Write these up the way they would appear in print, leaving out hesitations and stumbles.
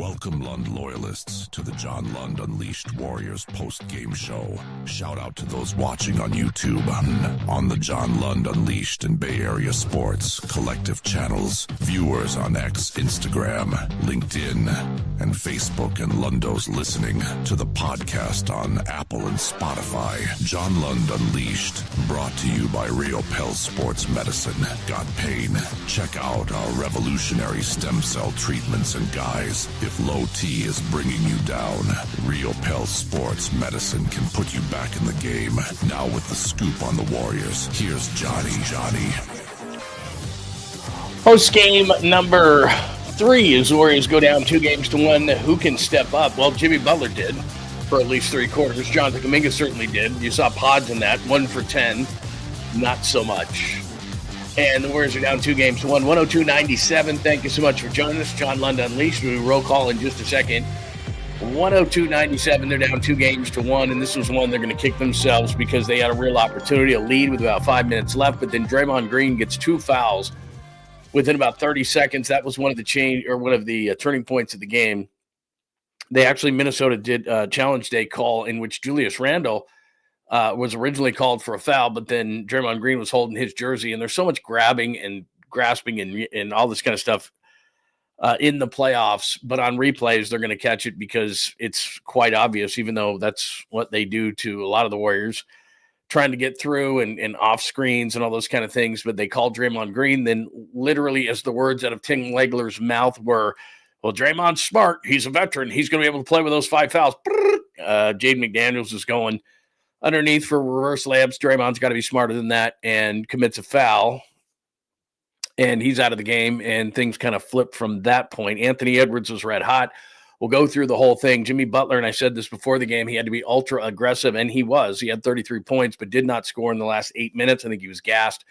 Welcome, Lund loyalists, to the John Lund Unleashed Warriors post-game show. Shout out to those watching on YouTube, on the John Lund Unleashed and Bay Area Sports collective channels, viewers on X, Instagram, LinkedIn, and Facebook, and Lundos listening to the podcast on Apple and Spotify. John Lund Unleashed, brought to you by 𝐟𝐸𝐵 Sports Medicine. Got pain? Check out our revolutionary stem cell treatments and guys. If low T is bringing you down, 𝐟𝐸𝐵 Sports Medicine can put you back in the game. Now with the scoop on the Warriors, here's Johnny. Postgame number 3 as the Warriors go down 2-1. Who can step up? Well, Jimmy Butler did for at least 3 quarters. Jonathan Kuminga certainly did. You saw pods in that, 1 for 10. Not so much. And the Warriors are down 2-1, 102-97. Thank you so much for joining us. John Lund Unleashed. We'll roll call in just a second. 102-97. They're down 2-1, and this was one they're going to kick themselves because they had a real opportunity, a lead with about 5 minutes left. But then Draymond Green gets 2 fouls within about 30 seconds. That was one of the turning points of the game. Minnesota did a challenge day call in which Julius Randle was originally called for a foul, but then Draymond Green was holding his jersey, and there's so much grabbing and grasping and all this kind of stuff in the playoffs. But on replays, they're going to catch it because it's quite obvious, even though that's what they do to a lot of the Warriors, trying to get through and off screens and all those kind of things. But they called Draymond Green. Then literally as the words out of Tim Legler's mouth were, well, Draymond's smart. He's a veteran. He's going to be able to play with those 5 fouls. Jaden McDaniels is going underneath for reverse layups. Draymond's got to be smarter than that and commits a foul. And he's out of the game, and things kind of flip from that point. Anthony Edwards was red hot. We'll go through the whole thing. Jimmy Butler, and I said this before the game, he had to be ultra aggressive, and he was. He had 33 points, but did not score in the last 8 minutes. I think he was gassed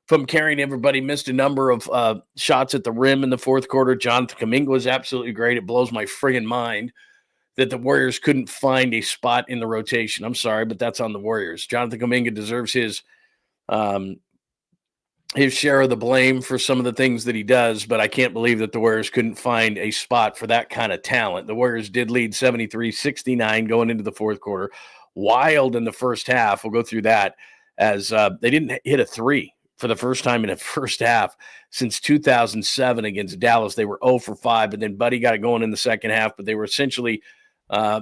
from carrying everybody. Missed a number of shots at the rim in the fourth quarter. Jonathan Kuminga was absolutely great. It blows my friggin' mind that the Warriors couldn't find a spot in the rotation. I'm sorry, but that's on the Warriors. Jonathan Kuminga deserves his share of the blame for some of the things that he does, but I can't believe that the Warriors couldn't find a spot for that kind of talent. The Warriors did lead 73-69 going into the fourth quarter. Wild in the first half. We'll go through that as they didn't hit a 3 for the first time in a first half since 2007 against Dallas. They were 0 for 5, but then Buddy got it going in the second half, but they were essentially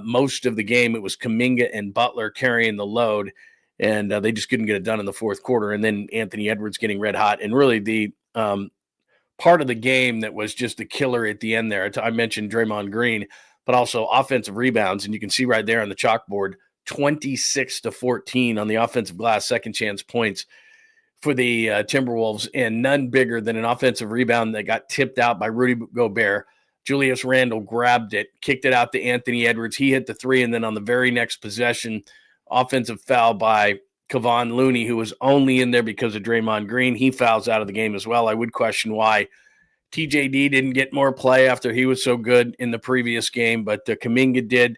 most of the game, it was Kuminga and Butler carrying the load, and they just couldn't get it done in the fourth quarter. And then Anthony Edwards getting red hot. And really the part of the game that was just the killer at the end there, I mentioned Draymond Green, but also offensive rebounds. And you can see right there on the chalkboard, 26-14 on the offensive glass, second chance points for the Timberwolves, and none bigger than an offensive rebound that got tipped out by Rudy Gobert. Julius Randle grabbed it, kicked it out to Anthony Edwards. He hit the 3, and then on the very next possession, offensive foul by Kevon Looney, who was only in there because of Draymond Green. He fouls out of the game as well. I would question why TJD didn't get more play after he was so good in the previous game, but Kuminga did.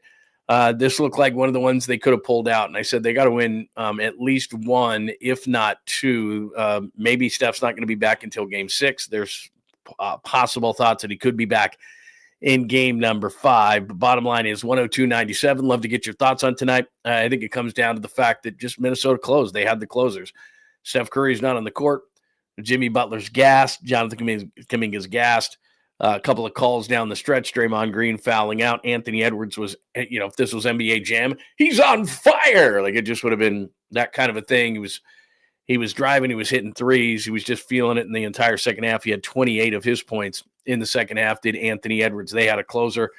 This looked like one of the ones they could have pulled out, and I said they got to win at least 1, if not 2. Maybe Steph's not going to be back until Game 6. There's possible thoughts that he could be back in game number 5. But bottom line is 102-97. Love to get your thoughts on tonight. I think it comes down to the fact that just Minnesota closed. They had the closers. Steph Curry's not on the court. Jimmy Butler's gassed. Jonathan Kuminga's gassed. A couple of calls down the stretch. Draymond Green fouling out. Anthony Edwards was, if this was NBA Jam, he's on fire. Like, it just would have been that kind of a thing. He was driving. He was hitting threes. He was just feeling it in the entire second half. He had 28 of his points in the second half, did Anthony Edwards. They had a closer,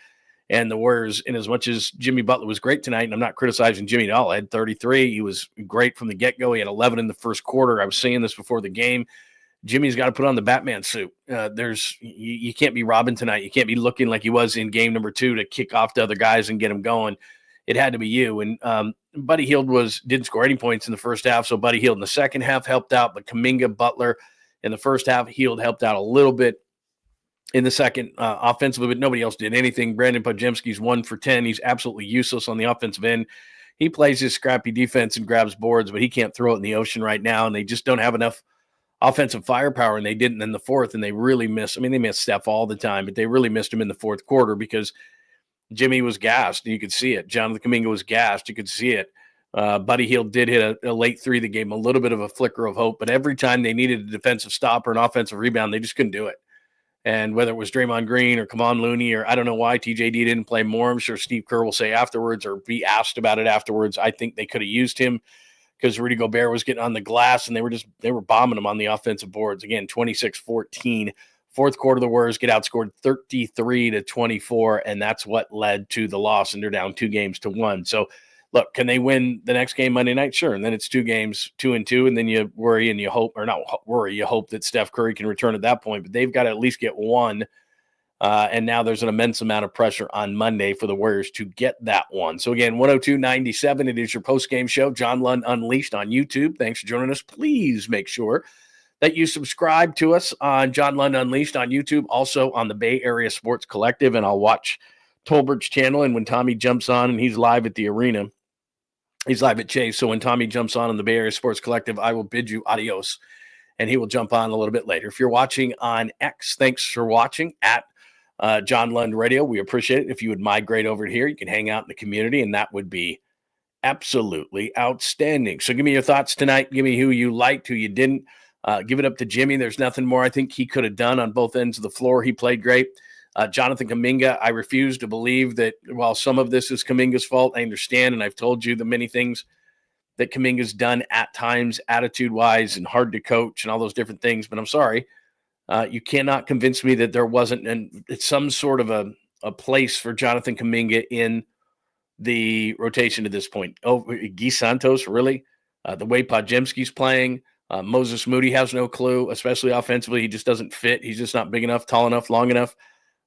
and the Warriors, in as much as Jimmy Butler was great tonight, and I'm not criticizing Jimmy at all, I had 33. He was great from the get-go. He had 11 in the first quarter. I was saying this before the game. Jimmy's got to put on the Batman suit. You can't be robbing tonight. You can't be looking like he was in game number 2 to kick off the other guys and get him going. It had to be you. And Buddy Hield didn't score any points in the first half, so Buddy Hield in the second half helped out, but Kuminga, Butler in the first half, Hield helped out a little bit in the second offensively, but nobody else did anything. Brandon Podziemski's 1 for 10. He's absolutely useless on the offensive end. He plays his scrappy defense and grabs boards, but he can't throw it in the ocean right now, and they just don't have enough offensive firepower, and they didn't in the fourth, and they really missed. I mean, they missed Steph all the time, but they really missed him in the fourth quarter because Jimmy was gassed. You could see it. Jonathan Kuminga was gassed. You could see it. Buddy Hield did hit a late three that gave him a little bit of a flicker of hope, but every time they needed a defensive stop or an offensive rebound, they just couldn't do it. And whether it was Draymond Green or Kevon Looney, or I don't know why TJD didn't play more, I'm sure Steve Kerr will say afterwards or be asked about it afterwards. I think they could have used him because Rudy Gobert was getting on the glass and they were bombing him on the offensive boards. Again, 26-14. Fourth quarter, the Warriors get outscored 33-24, and that's what led to the loss, and they're down 2-1. So, look, can they win the next game Monday night? Sure, and then it's 2 games, 2-2, and then you worry and you hope, or not worry, you hope that Steph Curry can return at that point, but they've got to at least get one, and now there's an immense amount of pressure on Monday for the Warriors to get that one. So, again, 102.97, it is your postgame show, John Lund Unleashed on YouTube. Thanks for joining us. Please make sure that you subscribe to us on John Lund Unleashed on YouTube, also on the Bay Area Sports Collective, and I'll watch Tolbert's channel, and when Tommy jumps on, and he's live at the arena, he's live at Chase, so when Tommy jumps on the Bay Area Sports Collective, I will bid you adios, and he will jump on a little bit later. If you're watching on X, thanks for watching at John Lund Radio. We appreciate it. If you would migrate over here, you can hang out in the community, and that would be absolutely outstanding. So give me your thoughts tonight. Give me who you liked, who you didn't. Give it up to Jimmy. There's nothing more I think he could have done on both ends of the floor. He played great. Jonathan Kuminga, I refuse to believe that while some of this is Kuminga's fault, I understand, and I've told you the many things that Kuminga's done at times, attitude-wise, and hard to coach and all those different things, but I'm sorry. You cannot convince me that there wasn't some sort of a place for Jonathan Kuminga in the rotation to this point. Oh, Guy Santos, really? The way Podziemski's playing, Moses Moody has no clue, especially offensively. He just doesn't fit. He's just not big enough, tall enough, long enough.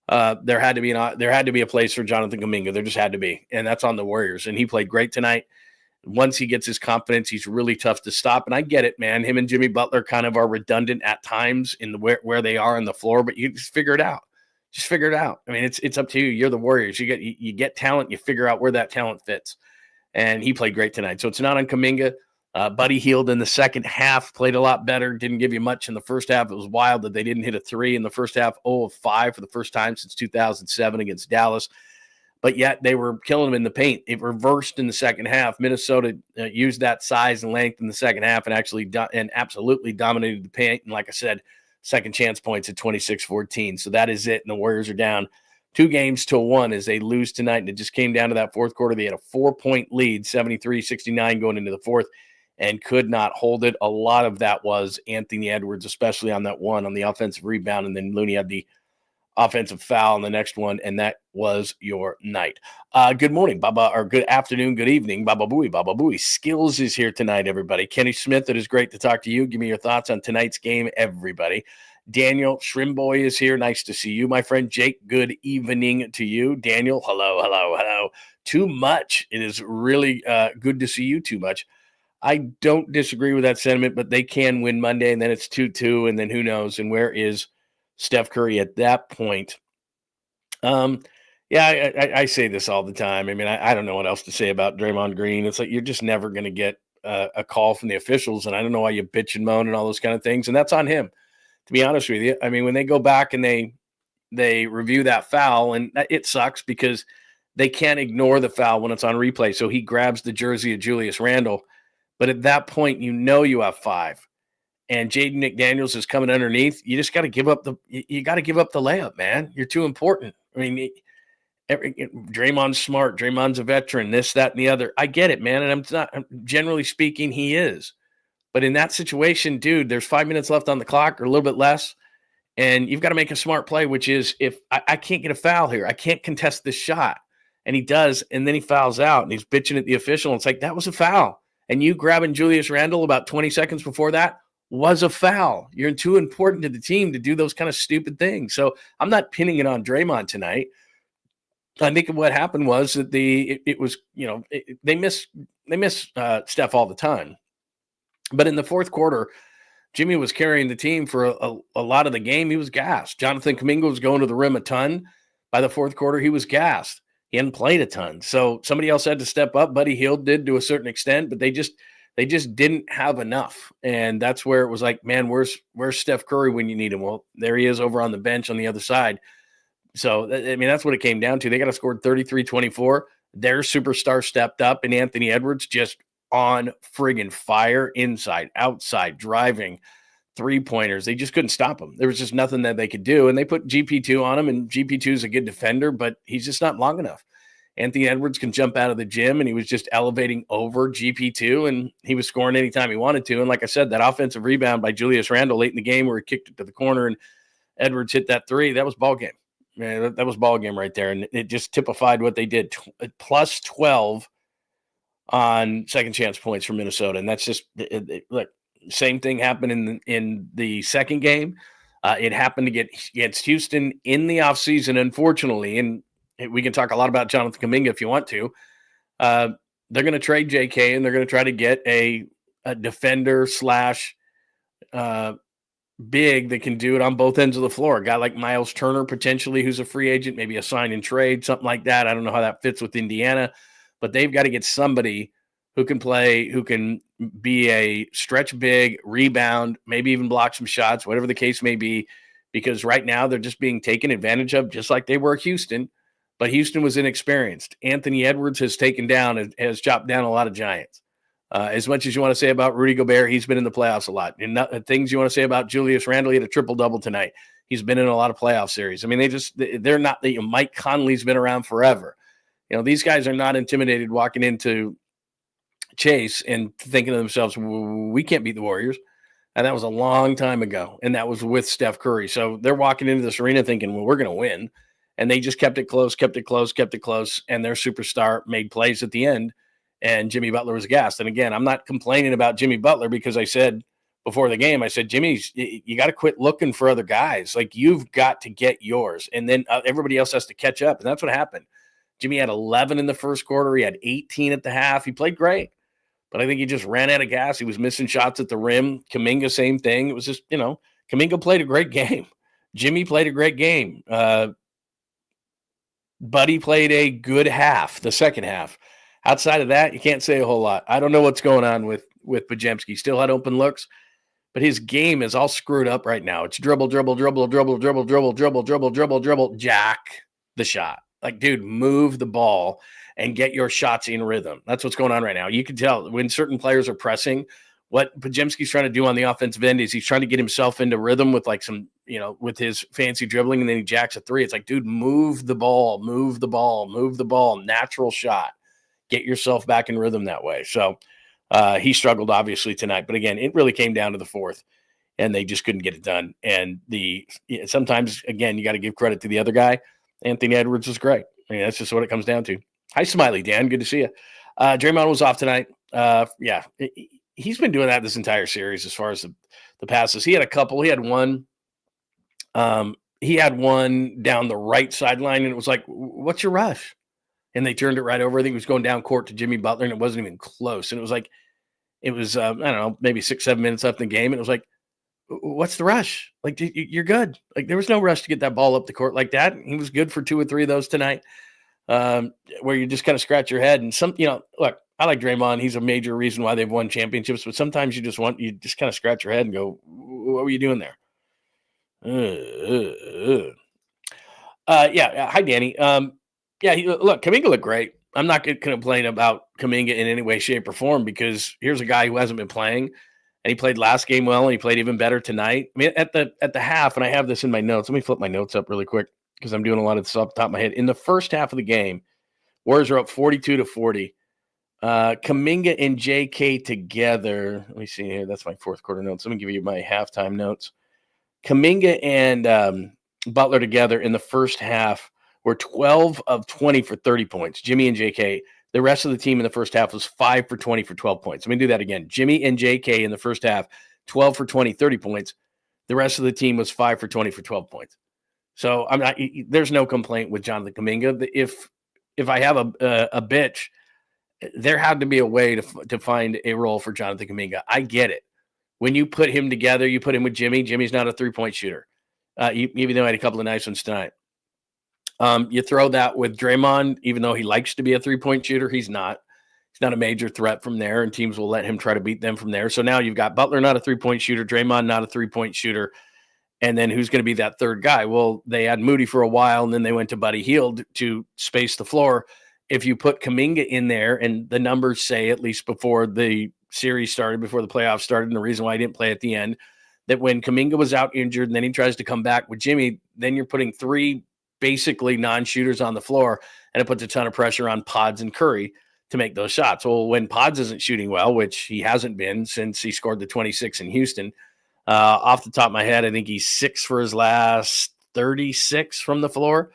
There had to be a place for Jonathan Kuminga. There just had to be, and that's on the Warriors. And he played great tonight. Once he gets his confidence, he's really tough to stop. And I get it, man. Him and Jimmy Butler kind of are redundant at times in where they are on the floor, but you just figure it out. Just figure it out. I mean, it's up to you. You're the Warriors. You get talent. You figure out where that talent fits. And he played great tonight. So it's not on Kuminga. Buddy Hield in the second half played a lot better. Didn't give you much in the first half. It was wild that they didn't hit a three in the first half. 0 of 5 for the first time since 2007 against Dallas. But yet they were killing them in the paint. It reversed in the second half. Minnesota used that size and length in the second half and absolutely dominated the paint. And like I said, second chance points at 26-14. So that is it. And the Warriors are down 2-1 as they lose tonight. And it just came down to that fourth quarter. They had a 4-point lead, 73-69 going into the fourth, and could not hold it. A lot of that was Anthony Edwards, especially on that one on the offensive rebound. And then Looney had the offensive foul on the next one, and that was your night. Good morning, Baba, or good afternoon, good evening, Baba Booey. Skills is here tonight, everybody. Kenny Smith, it is great to talk to you. Give me your thoughts on tonight's game, everybody. Daniel Shrimboy is here. Nice to see you, my friend. Jake, good evening to you. Daniel, hello. Too much. It is really good to see you too much. I don't disagree with that sentiment, but they can win Monday, and then it's 2-2, and then who knows, and where is Steph Curry at that point? I say this all the time. I mean, I don't know what else to say about Draymond Green. It's like you're just never going to get a call from the officials, and I don't know why you bitch and moan and all those kind of things, and that's on him, to be honest with you. I mean, when they go back and they review that foul, and it sucks because they can't ignore the foul when it's on replay, so he grabs the jersey of Julius Randle, but at that point, you know you have 5. And Jaden McDaniels is coming underneath. You just got to give up the layup, man. You're too important. I mean, Draymond's smart. Draymond's a veteran, this, that, and the other. I get it, man. And generally speaking, he is. But in that situation, dude, there's 5 minutes left on the clock or a little bit less. And you've got to make a smart play, which is if I can't get a foul here, I can't contest this shot. And he does. And then he fouls out and he's bitching at the official. And it's like, that was a foul. And you grabbing Julius Randle about 20 seconds before that was a foul. You're too important to the team to do those kind of stupid things. So I'm not pinning it on Draymond tonight. I think what happened was that they miss Steph all the time. But in the fourth quarter, Jimmy was carrying the team for a lot of the game. He was gassed. Jonathan Kuminga was going to the rim a ton. By the fourth quarter, he was gassed. He hadn't played a ton. So somebody else had to step up. Buddy Hield did to a certain extent, but they They just didn't have enough. And that's where it was like, man, where's Steph Curry when you need him? Well, there he is over on the bench on the other side. So, I mean, that's what it came down to. They got to score 33-24. Their superstar stepped up, and Anthony Edwards just on friggin' fire, inside, outside, driving, three-pointers. They just couldn't stop him. There was just nothing that they could do, and they put GP2 on him, and GP2 is a good defender, but he's just not long enough. Anthony Edwards can jump out of the gym, and he was just elevating over GP2, and he was scoring anytime he wanted to. And like I said, that offensive rebound by Julius Randle late in the game where he kicked it to the corner and Edwards hit that three, that was ball game. Man, that was ball game right there, and it just typified what they did. Plus 12 on second chance points for Minnesota, and that's just look. Same thing happened in the second game. It happened against Houston in the offseason, unfortunately, and we can talk a lot about Jonathan Kuminga if you want to. They're going to trade JK, and they're going to try to get a defender slash big that can do it on both ends of the floor. A guy like Miles Turner, potentially, who's a free agent, maybe a sign and trade, something like that. I don't know how that fits with Indiana, but they've got to get somebody who can play, who can be a stretch big, rebound, maybe even block some shots, whatever the case may be, because right now they're just being taken advantage of just like they were Houston, but Houston was inexperienced. Anthony Edwards has chopped down a lot of giants. As much as you want to say about Rudy Gobert, he's been in the playoffs a lot. And things you want to say about Julius Randle, he had a triple-double tonight. He's been in a lot of playoff series. I mean, they're not – Mike Conley's been around forever. These guys are not intimidated walking into Chase and thinking to themselves, we can't beat the Warriors. And that was a long time ago, and that was with Steph Curry. So they're walking into this arena thinking, well, we're going to win. And they just kept it close, and their superstar made plays at the end. And Jimmy Butler was gassed. And again, I'm not complaining about Jimmy Butler because I said before the game, I said, Jimmy, you got to quit looking for other guys. Like, you've got to get yours. And then everybody else has to catch up. And that's what happened. Jimmy had 11 in the first quarter. He had 18 at the half. He played great. But I think he just ran out of gas. He was missing shots at the rim. Kuminga, same thing. It was just, Kuminga played a great game. Jimmy played a great game. Buddy played a good half, the second half. Outside of that, you can't say a whole lot. I don't know what's going on with Podziemski. Still had open looks, but his game is all screwed up right now. It's dribble, jack the shot. Like, dude, move the ball and get your shots in rhythm. That's what's going on right now. You can tell when certain players are pressing, what Podziemski's trying to do on the offensive end is he's trying to get himself into rhythm with like some, with his fancy dribbling, and then he jacks a three. It's like, dude, move the ball, natural shot. Get yourself back in rhythm that way. So he struggled, obviously, tonight. But again, it really came down to the fourth, and they just couldn't get it done. And sometimes, again, you got to give credit to the other guy. Anthony Edwards was great. I mean, that's just what it comes down to. Hi, Smiley Dan. Good to see you. Draymond was off tonight. He's been doing that this entire series as far as the passes. He had a couple. He had one. He had one down the right sideline, and it was like, what's your rush? And they turned it right over. I think he was going down court to Jimmy Butler, and it wasn't even close. And it was like, I don't know, maybe 6-7 minutes left in the game. And it was like, what's the rush? Like, you're good. Like, there was no rush to get that ball up the court like that. He was good for 2 or 3 of those tonight, where you just kind of scratch your head. And look, I like Draymond. He's a major reason why they've won championships. But sometimes you just kind of scratch your head and go, what were you doing there? Hi, Danny. Look, Kuminga looked great. I'm not going to complain about Kuminga in any way, shape, or form, because here's a guy who hasn't been playing, and he played last game well, and he played even better tonight. I mean, at the half, and I have this in my notes. Let me flip my notes up really quick because I'm doing a lot of this off the top of my head. In the first half of the game, Warriors are up 42-40. Kuminga and JK together. Let me see here. That's my fourth quarter notes. Let me give you my halftime notes. Kuminga and Butler together in the first half were 12 of 20 for 30 points. Jimmy and JK. The rest of the team in the first half was 5 for 20 for 12 points. Let me do that again. Jimmy and JK in the first half, 12 for 20, 30 points. The rest of the team was 5 for 20 for 12 points. So there's no complaint with Jonathan Kuminga. If I have a bitch, there had to be a way to find a role for Jonathan Kuminga. I get it. When you put him together, you put him with Jimmy. Jimmy's not a three-point shooter, even though I had a couple of nice ones tonight. You throw that with Draymond, even though he likes to be a three-point shooter, he's not. He's not a major threat from there, and teams will let him try to beat them from there. So now you've got Butler, not a three-point shooter, Draymond, not a three-point shooter, and then who's going to be that third guy? Well, they had Moody for a while, and then they went to Buddy Hield to space the floor. If you put Kuminga in there, and the numbers say, at least before the series started, before the playoffs started, and the reason why he didn't play at the end, that when Kuminga was out injured and then he tries to come back with Jimmy, then you're putting three basically non-shooters on the floor, and it puts a ton of pressure on Pods and Curry to make those shots. Well, when Pods isn't shooting well, which he hasn't been since he scored the 26 in Houston, off the top of my head, I think he's 6 for his last 36 from the floor.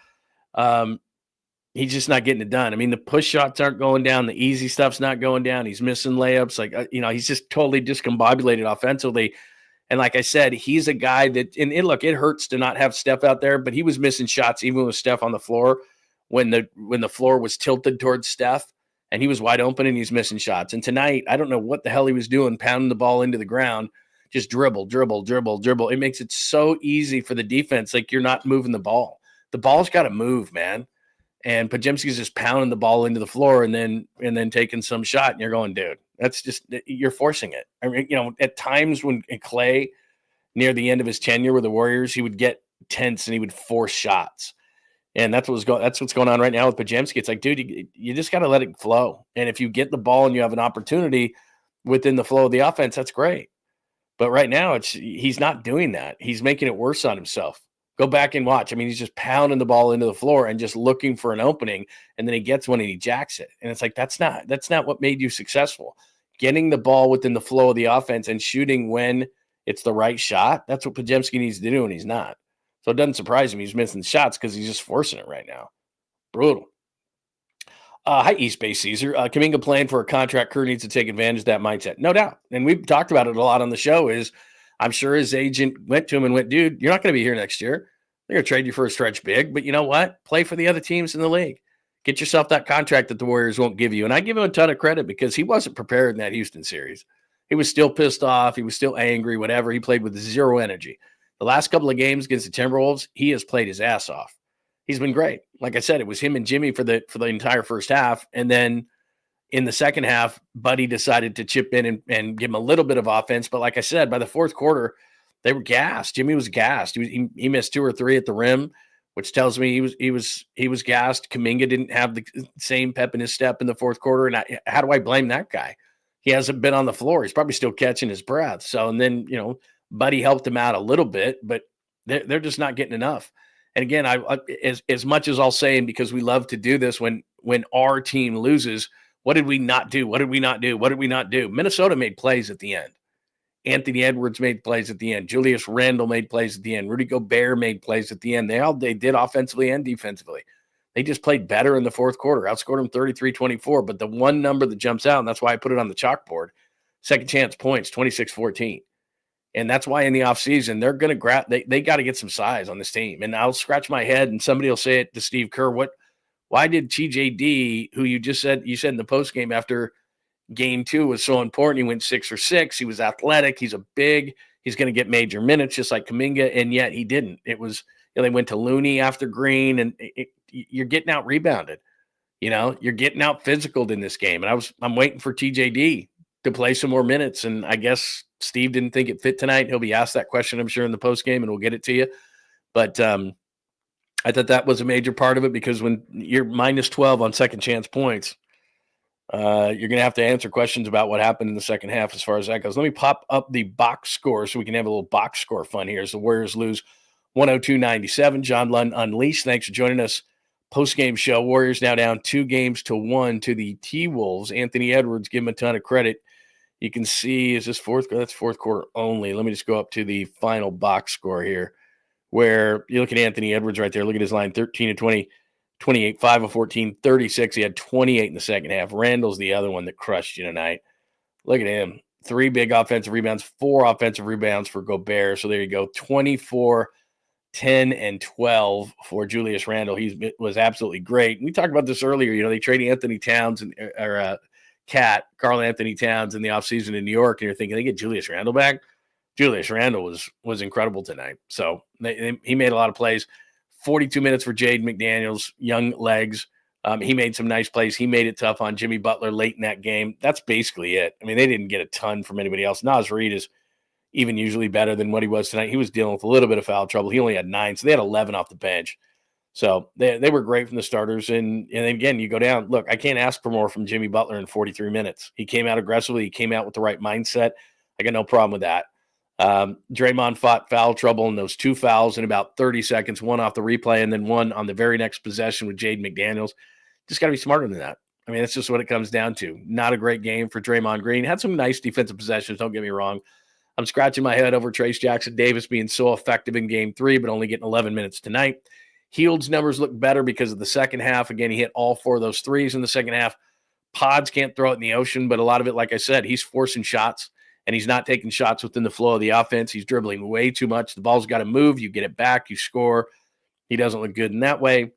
He's just not getting it done. I mean, the push shots aren't going down. The easy stuff's not going down. He's missing layups. Like, he's just totally discombobulated offensively. And like I said, he's a guy that, and look, it hurts to not have Steph out there, but he was missing shots even with Steph on the floor when the floor was tilted towards Steph, and he was wide open and he's missing shots. And tonight, I don't know what the hell he was doing, pounding the ball into the ground. Just dribble. It makes it so easy for the defense. Like, you're not moving the ball. The ball's got to move, man. And Podziemski's just pounding the ball into the floor and then taking some shot. And you're going, dude, that's just, you're forcing it. I mean, at times when Clay, near the end of his tenure with the Warriors, he would get tense and he would force shots. And that's what's going on right now with Podziemski. It's like, dude, you just got to let it flow. And if you get the ball and you have an opportunity within the flow of the offense, that's great. But right now, he's not doing that. He's making it worse on himself. Go back and watch. I mean, he's just pounding the ball into the floor and just looking for an opening, and then he gets one and he jacks it. And it's like, that's not what made you successful. Getting the ball within the flow of the offense and shooting when it's the right shot, that's what Podziemski needs to do, and he's not. So it doesn't surprise him he's missing shots because he's just forcing it right now. Brutal. Hi, East Bay Caesar. Kuminga playing for a contract. Kerr needs to take advantage of that mindset. No doubt. And we've talked about it a lot on the show. I'm sure his agent went to him and went, dude, you're not going to be here next year. They're going to trade you for a stretch big. But you know what? Play for the other teams in the league. Get yourself that contract that the Warriors won't give you. And I give him a ton of credit because he wasn't prepared in that Houston series. He was still pissed off. He was still angry, whatever. He played with zero energy. The last couple of games against the Timberwolves, he has played his ass off. He's been great. Like I said, it was him and Jimmy for the entire first half. And then in the second half, Buddy decided to chip in and give him a little bit of offense. But like I said, by the fourth quarter, they were gassed. Jimmy was gassed. He missed 2 or 3 at the rim, which tells me he was gassed. Kuminga didn't have the same pep in his step in the fourth quarter. And how do I blame that guy? He hasn't been on the floor. He's probably still catching his breath. So, and then, Buddy helped him out a little bit, but they're just not getting enough. And again, as much as I'll say, and because we love to do this when our team loses, what did we not do? What did we not do? What did we not do? Minnesota made plays at the end. Anthony Edwards made plays at the end. Julius Randle made plays at the end. Rudy Gobert made plays at the end. They did offensively and defensively. They just played better in the fourth quarter. Outscored them 33-24. But the one number that jumps out, and that's why I put it on the chalkboard, second chance points, 26-14. And that's why in the offseason, they're going to they got to get some size on this team. And I'll scratch my head and somebody will say it to Steve Kerr. Why did TJD, who you said in the postgame after game 2 was so important, he went 6 for 6. He was athletic. He's he's going to get major minutes just like Kuminga. And yet he didn't. It was, they went to Looney after Green, and you're getting out rebounded. You're getting out physicaled in this game. And I'm waiting for TJD to play some more minutes. And I guess Steve didn't think it fit tonight. He'll be asked that question, I'm sure, in the postgame, and we'll get it to you. But I thought that was a major part of it because when you're minus 12 on second chance points, you're going to have to answer questions about what happened in the second half as far as that goes. Let me pop up the box score so we can have a little box score fun here as the Warriors lose 102-97. John Lund Unleashed, thanks for joining us. Postgame show. Warriors now down 2-1 to the T-Wolves. Anthony Edwards, give him a ton of credit. You can see, is this fourth? That's fourth quarter only. Let me just go up to the final box score here, where you look at Anthony Edwards right there. Look at his line, 13 of 20, 28, 5 of 14, 36. He had 28 in the second half. Randall's the other one that crushed you tonight. Look at him. 3 big offensive rebounds, 4 offensive rebounds for Gobert. So there you go, 24, 10, and 12 for Julius Randle. He was absolutely great. We talked about this earlier. They traded Anthony Towns or Karl Anthony Towns in the offseason in New York, and you're thinking they get Julius Randle back. Julius Randle was incredible tonight. So he made a lot of plays. 42 minutes for Jaden McDaniels, young legs. He made some nice plays. He made it tough on Jimmy Butler late in that game. That's basically it. I mean, they didn't get a ton from anybody else. Naz Reid is even usually better than what he was tonight. He was dealing with a little bit of foul trouble. He only had 9, so they had 11 off the bench. So they were great from the starters. And again, you go down. Look, I can't ask for more from Jimmy Butler in 43 minutes. He came out aggressively. He came out with the right mindset. I got no problem with that. Draymond fought foul trouble in those 2 fouls in about 30 seconds, one off the replay and then one on the very next possession with Jaden McDaniels. Just got to be smarter than that. I mean, that's just what it comes down to. Not a great game for Draymond Green. Had some nice defensive possessions, don't get me wrong. I'm scratching my head over Trayce Jackson-Davis being so effective in game 3, but only getting 11 minutes tonight. Hield's numbers look better because of the second half. Again, he hit all 4 of those threes in the second half. Pods can't throw it in the ocean, but a lot of it, like I said, he's forcing shots, and he's not taking shots within the flow of the offense. He's dribbling way too much. The ball's got to move. You get it back. You score. He doesn't look good in that way.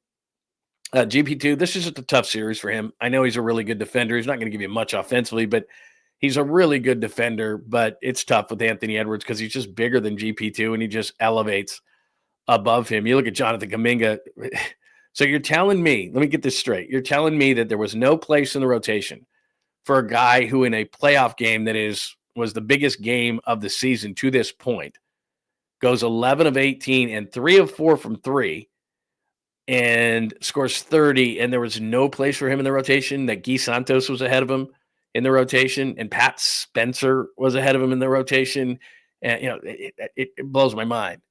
GP2, this is just a tough series for him. I know he's a really good defender. He's not going to give you much offensively, but he's a really good defender. But it's tough with Anthony Edwards because he's just bigger than GP2, and he just elevates above him. You look at Jonathan Kuminga. So you're telling me, let me get this straight. You're telling me that there was no place in the rotation for a guy who in a playoff game that was the biggest game of the season to this point goes 11 of 18 and 3 of 4 from 3 and scores 30, and there was no place for him in the rotation, that Guy Santos was ahead of him in the rotation and Pat Spencer was ahead of him in the rotation. And, it blows my mind.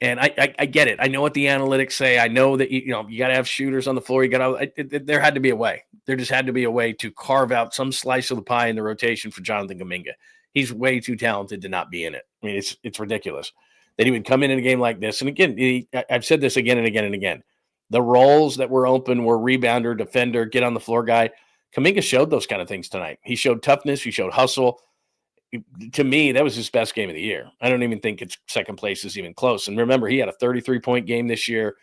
And I get it. I know what the analytics say. I know that, you got to have shooters on the floor. There had to be a way. There just had to be a way to carve out some slice of the pie in the rotation for Jonathan Kuminga. He's way too talented to not be in it. I mean, it's ridiculous that he would come in a game like this. And again, I've said this again and again and again. The roles that were open were rebounder, defender, get on the floor guy. Kuminga showed those kind of things tonight. He showed toughness. He showed hustle. To me, that was his best game of the year. I don't even think it's second place is even close. And remember, he had a 33-point game this year.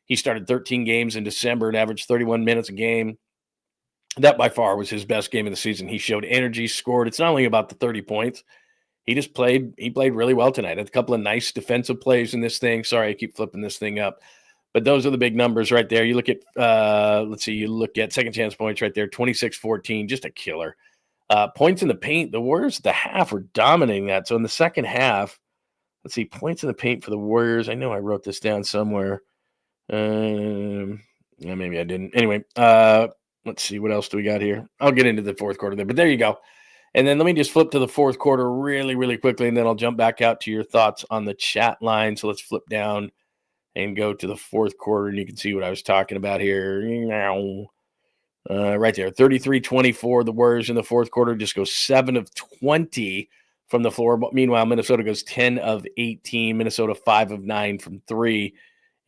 He started 13 games in December and averaged 31 minutes a game. That by far was his best game of the season. He showed energy, scored. It's not only about the 30 points. He played really well tonight. Had a couple of nice defensive plays in this thing. Sorry, I keep flipping this thing up. But those are the big numbers right there. You look at, you look at second chance points right there, 26-14, just a killer. Points in the paint, the Warriors at the half were dominating that. So in the second half, points in the paint for the Warriors. I know I wrote this down somewhere. Maybe I didn't. Anyway, let's see. What else do we got here? I'll get into the fourth quarter there, but there you go. And then let me just flip to the fourth quarter really, really quickly, and then I'll jump back out to your thoughts on the chat line. So let's flip down and go to the fourth quarter, and you can see what I was talking about here. Right there, 33-24. The Warriors in the fourth quarter just go 7 of 20 from the floor. But meanwhile, Minnesota goes 10 of 18. Minnesota 5 of 9 from 3.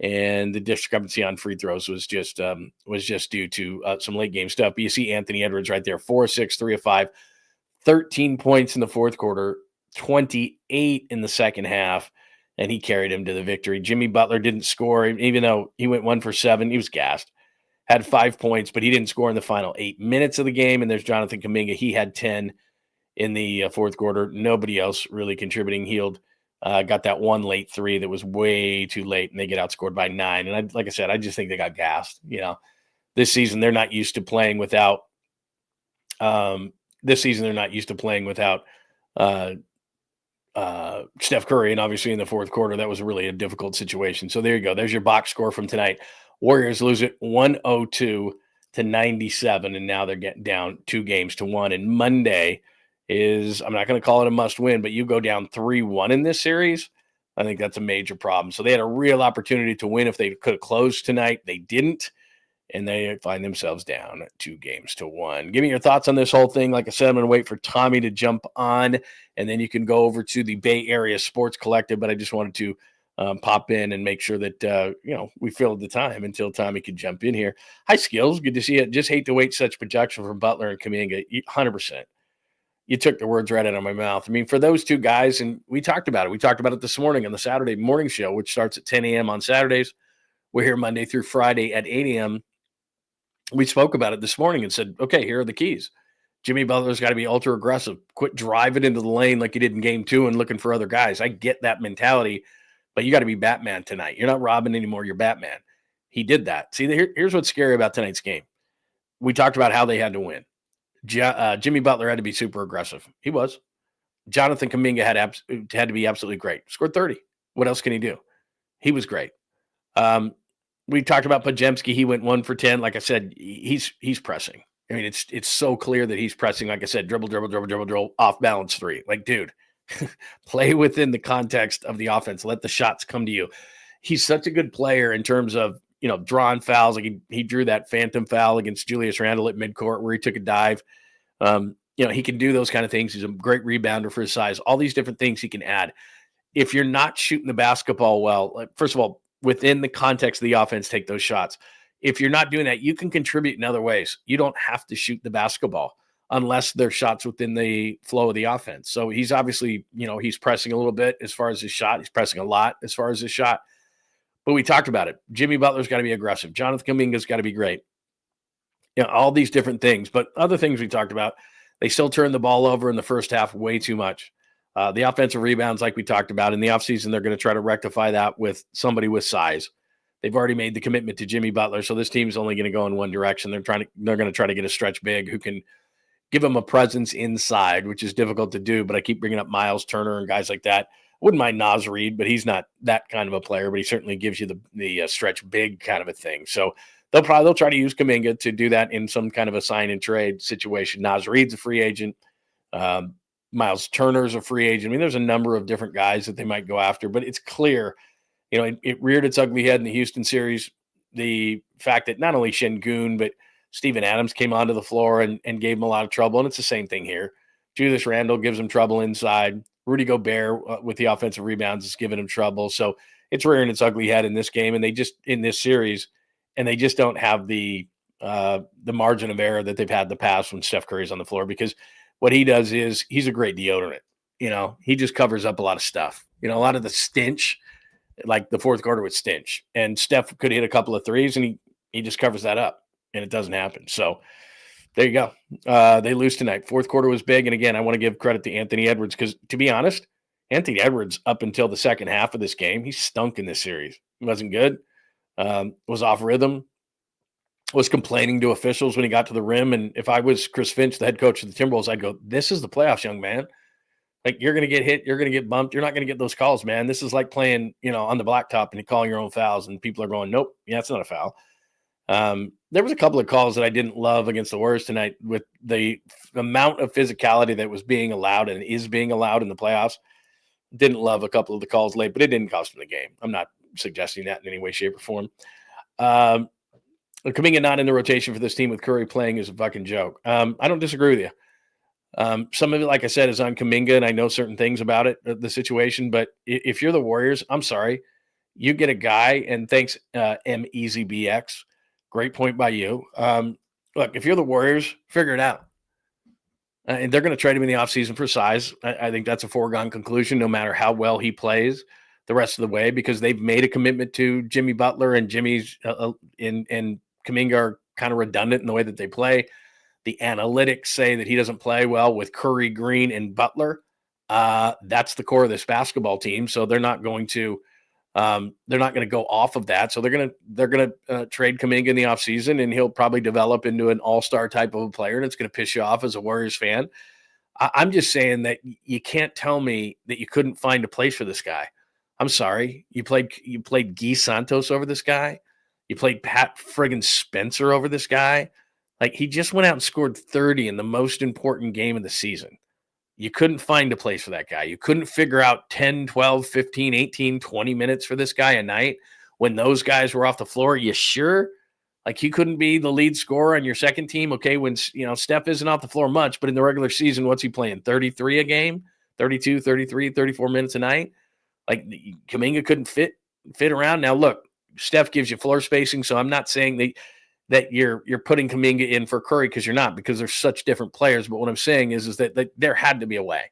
And the discrepancy on free throws was just due to some late game stuff. But you see Anthony Edwards right there, 4 of 6, 3 of 5, 13 points in the fourth quarter, 28 in the second half, and he carried him to the victory. Jimmy Butler didn't score, even though he went 1 for 7. He was gassed. Had 5 points, but he didn't score in the final 8 minutes of the game. And there's Jonathan Kuminga. He had 10 in the fourth quarter. Nobody else really contributing. Hield got that one late 3 that was way too late, and they get outscored by 9. And like I said, I just think they got gassed. This season they're not used to playing without. Steph Curry, and obviously in the fourth quarter that was really a difficult situation. So there you go. There's your box score from tonight. Warriors lose it 102-97, and now they're getting down 2-1. And Monday is, I'm not going to call it a must-win, but you go down 3-1 in this series, I think that's a major problem. So they had a real opportunity to win if they could have closed tonight. They didn't, and they find themselves down 2-1. Give me your thoughts on this whole thing. Like I said, I'm going to wait for Tommy to jump on, and then you can go over to the Bay Area Sports Collective, but I just wanted to pop in and make sure that, we filled the time until Tommy could jump in here. Hi, Skills. Good to see you. Just hate to wait such production from Butler and Kuminga. 100%. You took the words right out of my mouth. I mean, for those two guys, and we talked about it. We talked about it this morning on the Saturday morning show, which starts at 10 a.m. on Saturdays. We're here Monday through Friday at 8 a.m. We spoke about it this morning and said, okay, here are the keys. Jimmy Butler's got to be ultra aggressive. Quit driving into the lane like you did in game 2 and looking for other guys. I get that mentality. But you got to be Batman tonight. You're not Robin anymore. You're Batman. He did that. See, here's what's scary about tonight's game. we talked about how they had to win. Jimmy Butler had to be super aggressive. He was. Jonathan Kuminga had to be absolutely great. Scored 30. What else can he do? He was great. We talked about Podziemski. He went 1 for 10. Like I said, he's pressing. I mean, it's so clear that he's pressing. Like I said, dribble, off balance three. Like, dude, play within the context of the offense. Let the shots come to you. He's such a good player in terms of, drawing fouls. Like he drew that phantom foul against Julius Randle at midcourt where he took a dive. He can do those kind of things. He's a great rebounder for his size. All these different things he can add. If you're not shooting the basketball well, first of all, within the context of the offense, take those shots. If you're not doing that, you can contribute in other ways. You don't have to shoot the basketball unless they're shots within the flow of the offense. So he's obviously, he's pressing a little bit as far as his shot. He's pressing a lot as far as his shot. But we talked about it. Jimmy Butler's got to be aggressive. Jonathan Kuminga's got to be great. All these different things. But other things we talked about, they still turn the ball over in the first half way too much. The offensive rebounds, like we talked about, in the offseason, they're going to try to rectify that with somebody with size. They've already made the commitment to Jimmy Butler, so this team's only going to go in one direction. They're going to try to get a stretch big who can give them a presence inside, which is difficult to do. But I keep bringing up Miles Turner and guys like that. I wouldn't mind Naz Reid, but he's not that kind of a player. But he certainly gives you the stretch big kind of a thing. So they'll try to use Kuminga to do that in some kind of a sign and trade situation. Naz Reid's a free agent. Miles Turner's a free agent. I mean, there's a number of different guys that they might go after, but it's clear, it reared its ugly head in the Houston series. The fact that not only Sengun, but Steven Adams came onto the floor and gave him a lot of trouble. And it's the same thing here. Julius Randle gives him trouble inside. Rudy Gobert with the offensive rebounds is giving him trouble. So it's rearing its ugly head in this game. And in this series, and they just don't have the margin of error that they've had in the past when Steph Curry's on the floor, because what he does is he's a great deodorant. He just covers up a lot of stuff. A lot of the stench, like the fourth quarter with stench. And Steph could hit a couple of threes, and he just covers that up, and it doesn't happen. So there you go. They lose tonight. Fourth quarter was big. And again, I want to give credit to Anthony Edwards because, to be honest, Anthony Edwards, up until the second half of this game, he stunk in this series. He wasn't good. Was off rhythm. Was complaining to officials when he got to the rim. And if I was Chris Finch, the head coach of the Timberwolves, I'd go, this is the playoffs, young man. Like, you're going to get hit. You're going to get bumped. You're not going to get those calls, man. This is like playing, on the blacktop and you're calling your own fouls and people are going, nope, yeah, it's not a foul. There was a couple of calls that I didn't love against the Warriors tonight with the amount of physicality that was being allowed and is being allowed in the playoffs. Didn't love a couple of the calls late, but it didn't cost them the game. I'm not suggesting that in any way, shape, or form. Kuminga not in the rotation for this team with Curry playing is a fucking joke. I don't disagree with you. Some of it, like I said, is on Kuminga, and I know certain things about it, the situation. But if you're the Warriors, I'm sorry. You get a guy, and thanks, 𝐬𝐫𝐫𝐿. Great point by you. Look, if you're the Warriors, figure it out. And they're going to trade him in the offseason for size. I think that's a foregone conclusion, no matter how well he plays the rest of the way, because they've made a commitment to Jimmy Butler, and Jimmy's and Kuminga are kind of redundant in the way that they play. The analytics say that he doesn't play well with Curry, Green, and Butler. That's the core of this basketball team. So they're not going to go off of that. So they're gonna trade Kuminga in the offseason, and he'll probably develop into an all-star type of a player, and it's going to piss you off as a Warriors fan. I'm just saying that you can't tell me that you couldn't find a place for this guy. I'm sorry. You played Guy Santos over this guy. You played Pat friggin' Spencer over this guy. Like, he just went out and scored 30 in the most important game of the season. You couldn't find a place for that guy. You couldn't figure out 10, 12, 15, 18, 20 minutes for this guy a night when those guys were off the floor. You sure? Like, he couldn't be the lead scorer on your second team. Okay, when Steph isn't off the floor much, but in the regular season, what's he playing? 33 a game, 32, 33, 34 minutes a night. Like, Kuminga couldn't fit around. Now, look, Steph gives you floor spacing, so I'm not saying that you're putting Kuminga in for Curry, because you're not, because they're such different players. But what I'm saying is that there had to be a way.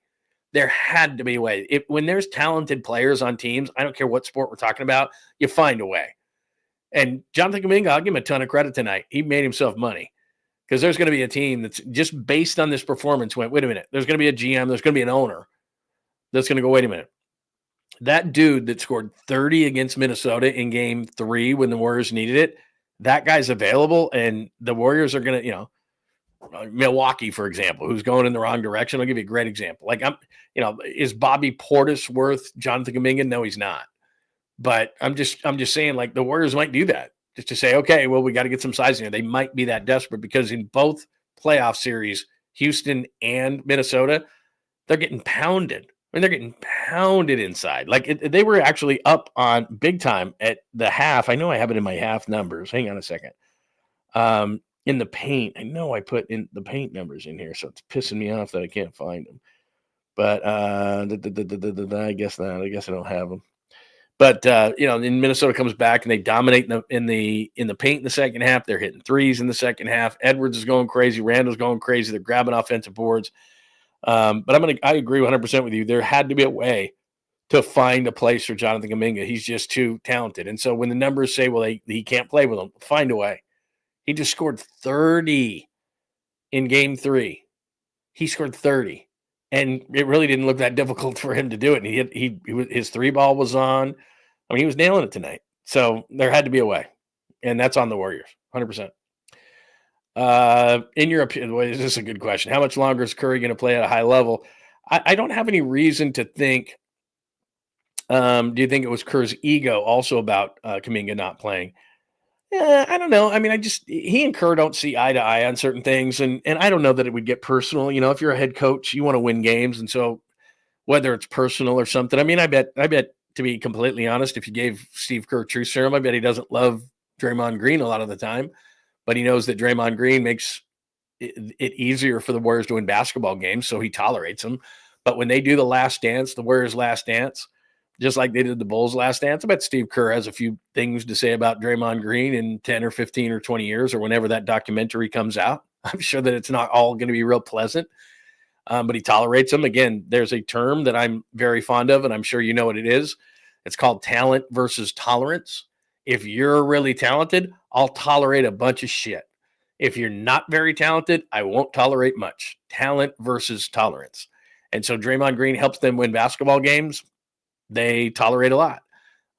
There had to be a way. When there's talented players on teams, I don't care what sport we're talking about, you find a way. And Jonathan Kuminga, I'll give him a ton of credit tonight. He made himself money, because there's going to be a team that's just based on this performance went, wait a minute, there's going to be a GM, there's going to be an owner that's going to go, wait a minute. That dude that scored 30 against Minnesota in game 3 when the Warriors needed it, that guy's available and the Warriors are going to, Milwaukee, for example, who's going in the wrong direction. I'll give you a great example. Like is Bobby Portis worth Jonathan Kuminga? No, he's not. But I'm just saying, like, the Warriors might do that just to say, okay, well, we got to get some size in here. They might be that desperate because in both playoff series, Houston and Minnesota, they're getting pounded. I mean, they're getting pounded inside. Like they were actually up on big time at the half. I know I have it in my half numbers. Hang on a second. In the paint, I know I put in the paint numbers in here, so it's pissing me off that I can't find them. But I guess not. I guess I don't have them. But then Minnesota comes back and they dominate in the paint in the second half. They're hitting threes in the second half. Edwards is going crazy. Randall's going crazy. They're grabbing offensive boards. But I agree 100% with you. There had to be a way to find a place for Jonathan Kuminga. He's just too talented. And so when the numbers say, well, he can't play with them, find a way. He just scored 30 in game 3. He scored 30. And it really didn't look that difficult for him to do it. And his three ball was on. I mean, he was nailing it tonight. So there had to be a way. And that's on the Warriors, 100%. In your opinion, this is a good question. How much longer is Curry going to play at a high level? I don't have any reason to think. Do you think it was Kerr's ego also about Kuminga not playing? I don't know. I mean, he and Kerr don't see eye to eye on certain things. And I don't know that it would get personal. If you're a head coach, you want to win games. And so whether it's personal or something, I mean, I bet to be completely honest, if you gave Steve Kerr truth serum, I bet he doesn't love Draymond Green a lot of the time, but he knows that Draymond Green makes it easier for the Warriors to win basketball games. So he tolerates them. But when they do the last dance, the Warriors last dance, just like they did the Bulls last dance, I bet Steve Kerr has a few things to say about Draymond Green in 10 or 15 or 20 years or whenever that documentary comes out. I'm sure that it's not all going to be real pleasant, but he tolerates them. Again, there's a term that I'm very fond of, and I'm sure you know what it is. It's called talent versus tolerance. If you're really talented, I'll tolerate a bunch of shit. If you're not very talented, I won't tolerate much. Talent versus tolerance. And so Draymond Green helps them win basketball games. They tolerate a lot.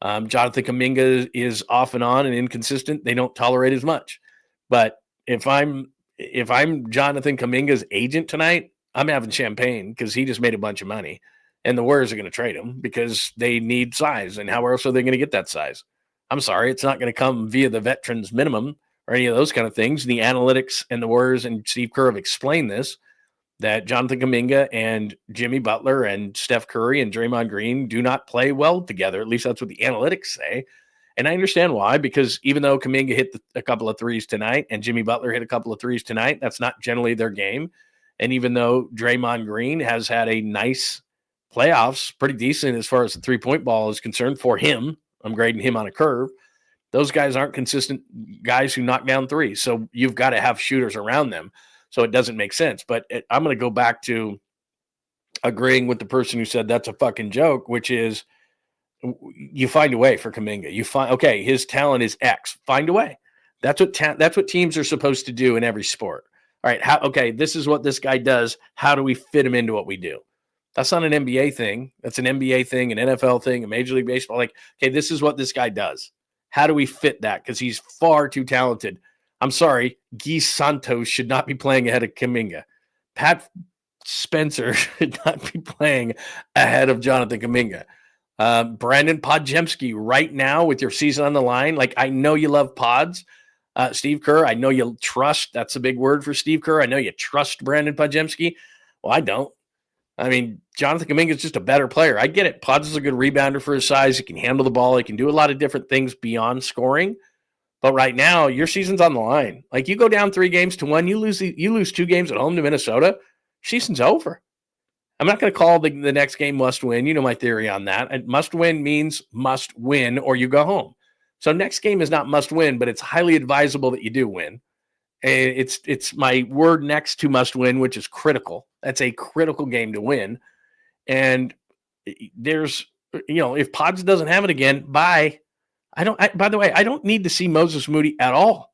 Jonathan Kuminga is off and on and inconsistent. They don't tolerate as much. But if I'm Jonathan Kuminga's agent tonight, I'm having champagne because he just made a bunch of money. And the Warriors are going to trade him because they need size. And how else are they going to get that size? I'm sorry, it's not going to come via the veterans minimum or any of those kind of things. The analytics and the Warriors and Steve Kerr have explained this, that Jonathan Kuminga and Jimmy Butler and Steph Curry and Draymond Green do not play well together. At least that's what the analytics say. And I understand why, because even though Kuminga hit a couple of threes tonight and Jimmy Butler hit a couple of threes tonight, that's not generally their game. And even though Draymond Green has had a nice playoffs, pretty decent as far as the three-point ball is concerned for him, I'm grading him on a curve. Those guys aren't consistent guys who knock down threes. So you've got to have shooters around them. So it doesn't make sense. But I'm going to go back to agreeing with the person who said that's a fucking joke, which is you find a way for Kuminga. You find, okay, his talent is X. Find a way. That's what teams are supposed to do in every sport. All right, okay, this is what this guy does. How do we fit him into what we do? That's not an NBA thing. That's an NBA thing, an NFL thing, a Major League Baseball. Like, okay, this is what this guy does. How do we fit that? Because he's far too talented. I'm sorry, 𝐬𝐮𝐬𝐿 should not be playing ahead of Kuminga. Pat Spencer should not be playing ahead of Jonathan Kuminga. Brandon Podziemski, right now with your season on the line, like I know you love pods. Steve Kerr, I know you trust. That's a big word for Steve Kerr. I know you trust Brandon Podziemski. Well, I don't. I mean, Jonathan Kuminga is just a better player. I get it. Pods is a good rebounder for his size. He can handle the ball. He can do a lot of different things beyond scoring. But right now, your season's on the line. Like you go down 3-1, you lose 2 games at home to Minnesota, season's over. I'm not going to call the next game must win. You know my theory on that. And must win means must win or you go home. So next game is not must win, but it's highly advisable that you do win. And it's my word next to must win, which is critical. That's a critical game to win. And there's, if Pods doesn't have it again, bye. By the way, I don't need to see Moses Moody at all.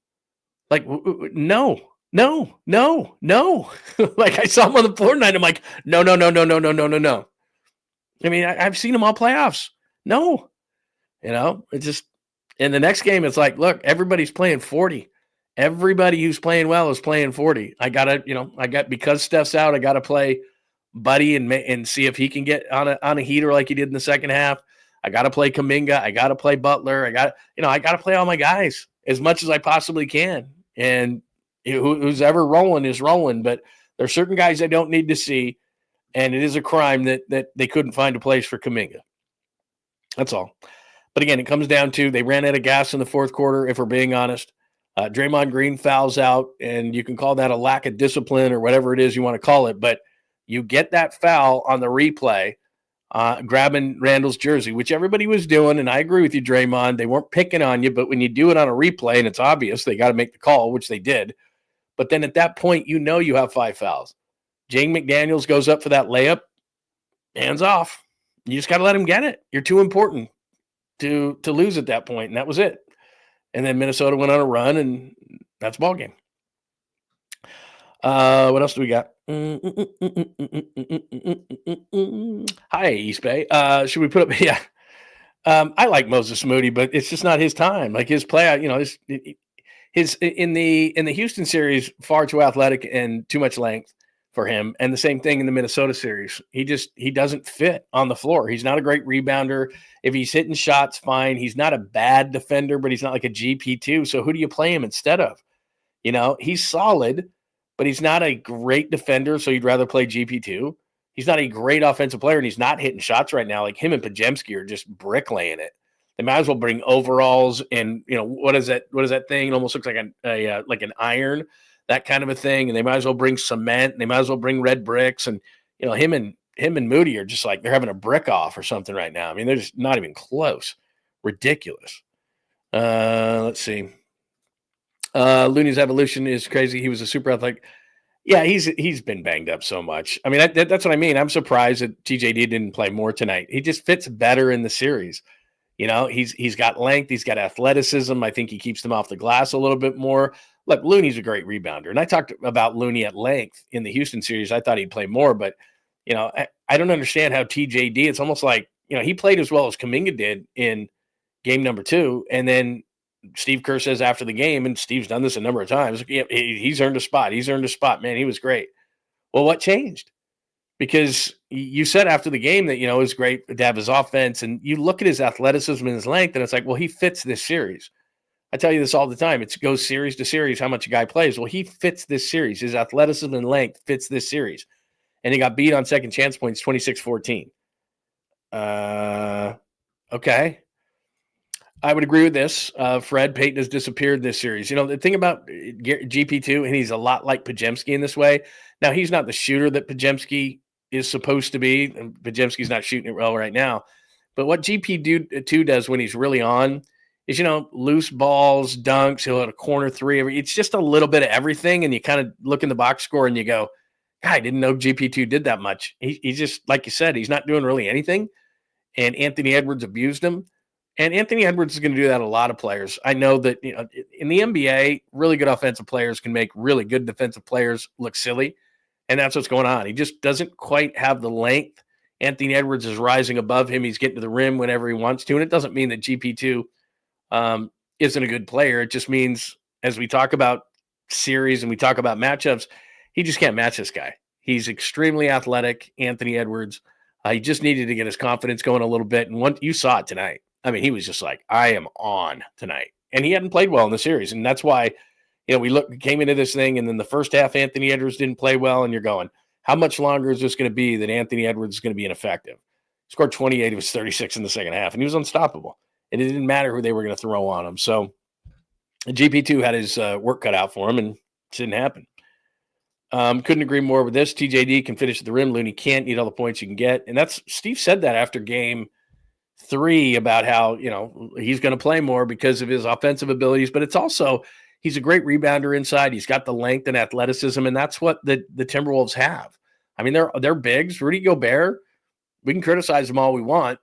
Like, no. Like I saw him on the floor tonight. I'm like, no. I mean, I've seen him all playoffs. No, it just, In the next game, it's like, look, everybody's playing 40. Everybody who's playing well is playing 40. Because Steph's out, I got to play Buddy and see if he can get on a heater like he did in the second half. I got to play Kuminga. I got to play Butler. I got to play all my guys as much as I possibly can. And who's ever rolling is rolling. But there are certain guys I don't need to see, and it is a crime that they couldn't find a place for Kuminga. That's all. But again, it comes down to they ran out of gas in the fourth quarter, if we're being honest. Draymond Green fouls out, and you can call that a lack of discipline or whatever it is you want to call it, but you get that foul on the replay, grabbing Randall's jersey, which everybody was doing, and I agree with you, Draymond. They weren't picking on you, but when you do it on a replay, and it's obvious, they got to make the call, which they did. But then at that point, you know you have 5 fouls. Jaden McDaniels goes up for that layup, hands off. You just got to let him get it. You're too important to lose at that point, and that was it. And then Minnesota went on a run, and that's ball game. What else do we got? Hi, East Bay. Should we put up? Yeah. I like Moses Moody, but it's just not his time. Like his play, his in the Houston series, far too athletic and too much length for him. And the same thing in the Minnesota series. He doesn't fit on the floor. He's not a great rebounder. If he's hitting shots, fine. He's not a bad defender, but he's not like a GP2. So who do you play him instead of? He's solid, but he's not a great defender. So you'd rather play GP2. He's not a great offensive player, and he's not hitting shots right now. Like him and Podziemski are just bricklaying it. They might as well bring overalls and what is that thing? It almost looks like like an iron, that kind of a thing. And they might as well bring cement. And they might as well bring red bricks. And him and Moody are just like they're having a brick off or something right now. I mean, they're just not even close. Ridiculous. Let's see. Looney's evolution is crazy. He was a super athletic. Yeah, he's been banged up so much. I mean, that's what I mean. I'm surprised that TJD didn't play more tonight. He just fits better in the series. He's got length. He's got athleticism. I think he keeps them off the glass a little bit more. Look, Looney's a great rebounder. And I talked about Looney at length in the Houston series. I thought he'd play more, but, I don't understand how TJD, it's almost like, he played as well as Kuminga did in game number 2. And then Steve Kerr says after the game, and Steve's done this a number of times, he's earned a spot. He's earned a spot. Man, he was great. Well, what changed? Because you said after the game that, it was great to have his offense, and you look at his athleticism and his length, and it's like, well, he fits this series. I tell you this all the time. It goes series to series how much a guy plays. Well, he fits this series. His athleticism and length fits this series. And he got beat on second chance points 26-14. Okay. I would agree with this. Fred Payton has disappeared this series. The thing about GP2, and he's a lot like Podziemski in this way. Now, he's not the shooter that Podziemski is supposed to be, and Podziemski's not shooting it well right now. But what GP2 does when he's really on is, loose balls, dunks, he'll hit a corner three. It's just a little bit of everything, and you kind of look in the box score and you go, God, I didn't know GP2 did that much. He's just, like you said, he's not doing really anything, and Anthony Edwards abused him. And Anthony Edwards is going to do that to a lot of players. I know that in the NBA, really good offensive players can make really good defensive players look silly, and that's what's going on. He just doesn't quite have the length. Anthony Edwards is rising above him. He's getting to the rim whenever he wants to, and it doesn't mean that GP2 isn't a good player. It just means, as we talk about series and we talk about matchups, he just can't match this guy. He's extremely athletic, Anthony Edwards. He just needed to get his confidence going a little bit, and you saw it tonight. I mean, he was just like, I am on tonight. And he hadn't played well in the series. And that's why, we came into this thing, and then the first half, Anthony Edwards didn't play well. And you're going, how much longer is this going to be that Anthony Edwards is going to be ineffective? He scored 28. He was 36 in the second half, and he was unstoppable. And it didn't matter who they were going to throw on him. So GP2 had his work cut out for him, and it didn't happen. Couldn't agree more with this. TJD can finish at the rim. Looney can't. Need all the points you can get. And Steve said that after game 3 about how, he's going to play more because of his offensive abilities, but it's also, he's a great rebounder inside. He's got the length and athleticism, and that's what the Timberwolves have. I mean, they're bigs. Rudy Gobert, we can criticize him all we want.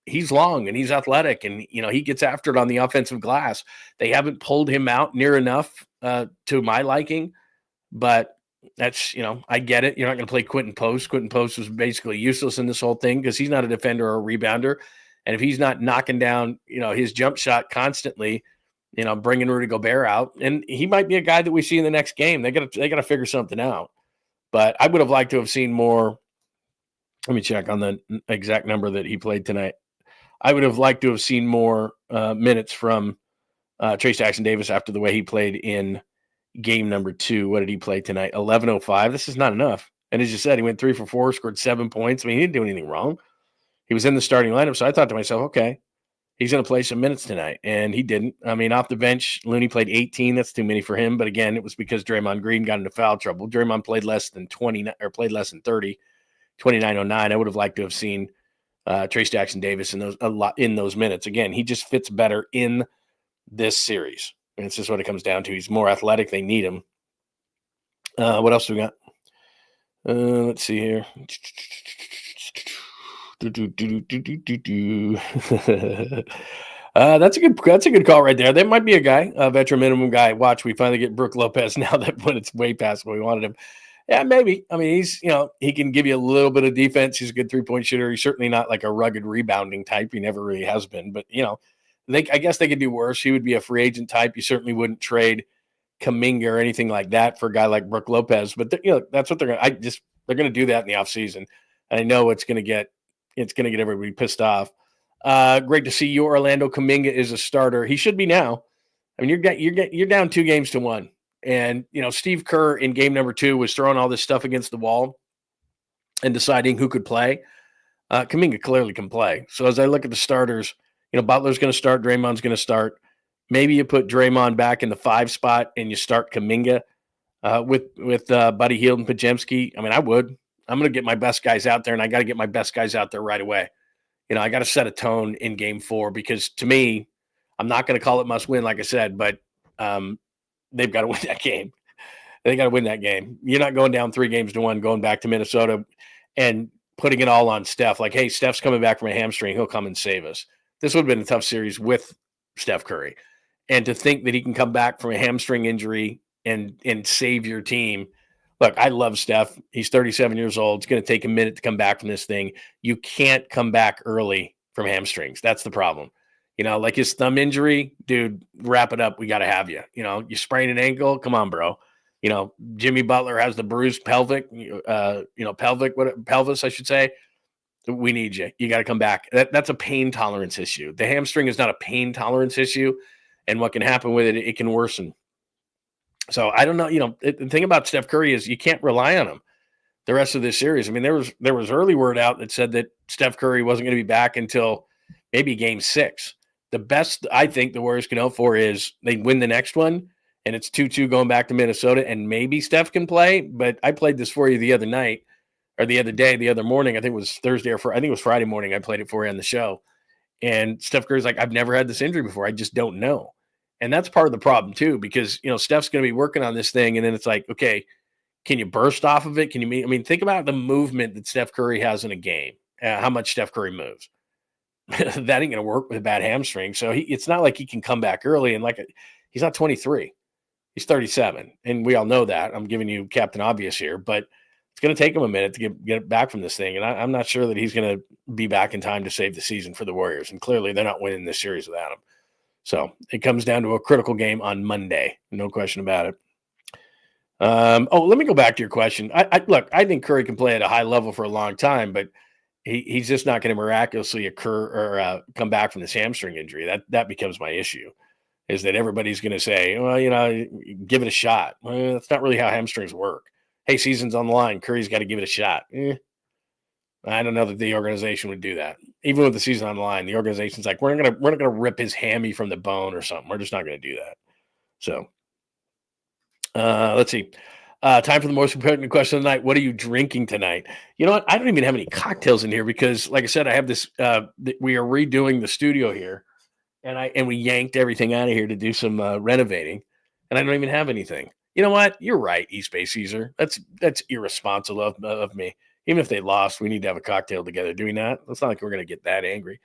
He's long and he's athletic, and, he gets after it on the offensive glass. They haven't pulled him out near enough to my liking, but that's, I get it. You're not going to play Quentin Post. Quentin Post was basically useless in this whole thing because he's not a defender or a rebounder. And if he's not knocking down, his jump shot constantly, bringing Rudy Gobert out, and he might be a guy that we see in the next game. They got to figure something out. But I would have liked to have seen more. Let me check on the exact number that he played tonight. I would have liked to have seen more minutes from Trayce Jackson-Davis after the way he played in game number 2. What did he play tonight? 11:05. This is not enough. And as you said, he went 3 for 4, scored 7 points. I mean, he didn't do anything wrong. He was in the starting lineup, so I thought to myself, okay, he's going to play some minutes tonight, and he didn't. I mean, off the bench, Looney played 18. That's too many for him. But again, it was because Draymond Green got into foul trouble. Draymond played less than 20 or played less than 30, 29:09. I would have liked to have seen Trayce Jackson-Davis in those minutes. Again, he just fits better in this series, and it's just what it comes down to. He's more athletic. They need him. What else do we got? Let's see here. That's a good call right there. That might be a guy, a veteran minimum guy. Watch, we finally get Brook Lopez now that when it's way past what we wanted him. Yeah, maybe. I mean, he's he can give you a little bit of defense. He's a good 3-point shooter. He's certainly not like a rugged rebounding type. He never really has been. But I guess they could do worse. He would be a free agent type. You certainly wouldn't trade Kuminga or anything like that for a guy like Brook Lopez. But that's what they're going to. They're going to do that in the offseason. And I know it's going to get everybody pissed off. Great to see you. Orlando Kuminga is a starter. He should be now. I mean, you're down 2-1. And, Steve Kerr in game number 2 was throwing all this stuff against the wall and deciding who could play. Kuminga clearly can play. So as I look at the starters, Butler's going to start. Draymond's going to start. Maybe you put Draymond back in the 5 spot and you start Kuminga with Buddy Hield and Podziemski. I mean, I would. I'm going to get my best guys out there, and I got to get my best guys out there right away. I got to set a tone in game 4 because to me, I'm not going to call it must win, like I said, but they've got to win that game. They got to win that game. You're not going down 3-1, going back to Minnesota and putting it all on Steph. Like, hey, Steph's coming back from a hamstring. He'll come and save us. This would have been a tough series with Steph Curry. And to think that he can come back from a hamstring injury and save your team. Look, I love Steph. He's 37 years old. It's going to take a minute to come back from this thing. You can't come back early from hamstrings. That's the problem. Like his thumb injury, dude, wrap it up. We got to have you. You sprain an ankle. Come on, bro. Jimmy Butler has the bruised pelvis, I should say. We need you. You got to come back. That's a pain tolerance issue. The hamstring is not a pain tolerance issue. And what can happen with it, it can worsen. So I don't know. The thing about Steph Curry is you can't rely on him the rest of this series. I mean, there was early word out that said that Steph Curry wasn't going to be back until maybe game 6. The best I think the Warriors can hope for is they win the next one, and it's 2-2 going back to Minnesota, and maybe Steph can play. But I played this for you the other night, or the other morning. I think it was Thursday I think it was Friday morning. I played it for you on the show, and Steph Curry's like, I've never had this injury before. I just don't know. And that's part of the problem too, because, Steph's going to be working on this thing. And then it's like, okay, can you burst off of it? Think about the movement that Steph Curry has in a game, how much Steph Curry moves. That ain't going to work with a bad hamstring. So it's not like he can come back early. And he's not 23, he's 37. And we all know that. I'm giving you Captain Obvious here, but it's going to take him a minute to get back from this thing. And I'm not sure that he's going to be back in time to save the season for the Warriors. And clearly they're not winning this series without him. So it comes down to a critical game on Monday. No question about it. Let me go back to your question. I think Curry can play at a high level for a long time, but he's just not going to miraculously come back from this hamstring injury. That becomes my issue, is that everybody's going to say, well, give it a shot. Well, that's not really how hamstrings work. Hey, season's on the line. Curry's got to give it a shot. I don't know that the organization would do that. Even with the season on the line, the organization's like, we're not gonna rip his hammy from the bone or something. We're just not going to do that. So let's see. Time for the most important question of the night. What are you drinking tonight? You know what? I don't even have any cocktails in here because, like I said, I have this. We are redoing the studio here, and we yanked everything out of here to do some renovating, and I don't even have anything. You know what? You're right, East Bay Caesar. That's irresponsible of me. Even if they lost, we need to have a cocktail together. Do we not? It's not like we're going to get that angry.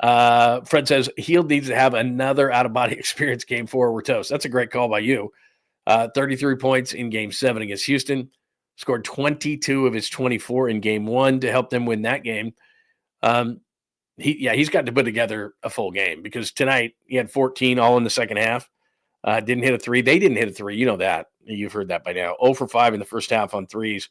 Fred says Hield needs to have another out-of-body experience game 4. We're toast. That's a great call by you. 33 points in game 7 against Houston. Scored 22 of his 24 in game 1 to help them win that game. he's got to put together a full game, because tonight he had 14 all in the second half. Didn't hit a three. They didn't hit a three. You know that. You've heard that by now. 0 for 5 in the first half on threes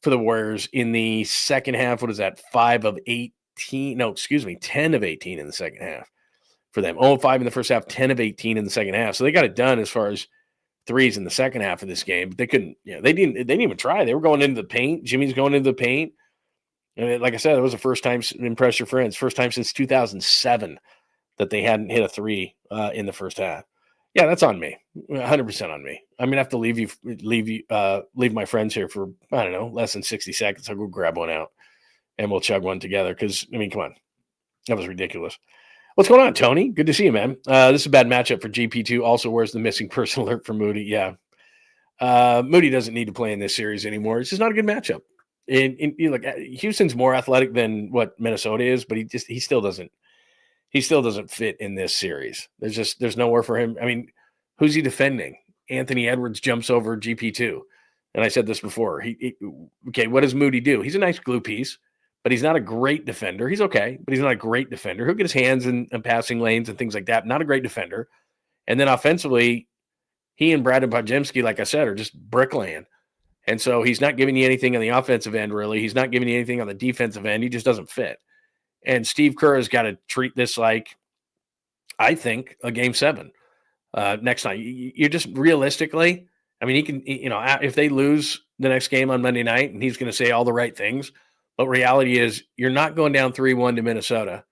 for the Warriors. In the second half, what is that? 5 of 18. No, excuse me, 10 of 18 in the second half for them. 0 5 in the first half, 10 of 18 in the second half. So they got it done as far as threes in the second half of this game. But they couldn't, they didn't even try. They were going into the paint. Jimmy's going into the paint. And like I said, it was the first time, impress your friends, first time since 2007 that they hadn't hit a three in the first half. Yeah, that's on me. 100% on me. I'm gonna have to leave my friends here for, I don't know, less than 60 seconds. I'll go grab one out and we'll chug one together. Because I mean, come on, that was ridiculous. What's going on, Tony? Good to see you, man. This is a bad matchup for GP2. Also, where's the missing person alert for Moody? Yeah, Moody doesn't need to play in this series anymore. It's just not a good matchup. And look, Houston's more athletic than what Minnesota is, but he still doesn't fit in this series. There's nowhere for him. I mean, who's he defending? Anthony Edwards jumps over GP2. And I said this before. Okay, what does Moody do? He's a nice glue piece, but he's not a great defender. He's okay, but he's not a great defender. He'll get his hands in passing lanes and things like that. Not a great defender. And then offensively, he and Brandon Podziemski, like I said, are just bricklaying. And so he's not giving you anything on the offensive end, really. He's not giving you anything on the defensive end. He just doesn't fit. And Steve Kerr has got to treat this like, I think, a Game 7 next night. You're just realistically, I mean, he can, if they lose the next game on Monday night, and he's going to say all the right things, but reality is you're not going down 3-1 to Minnesota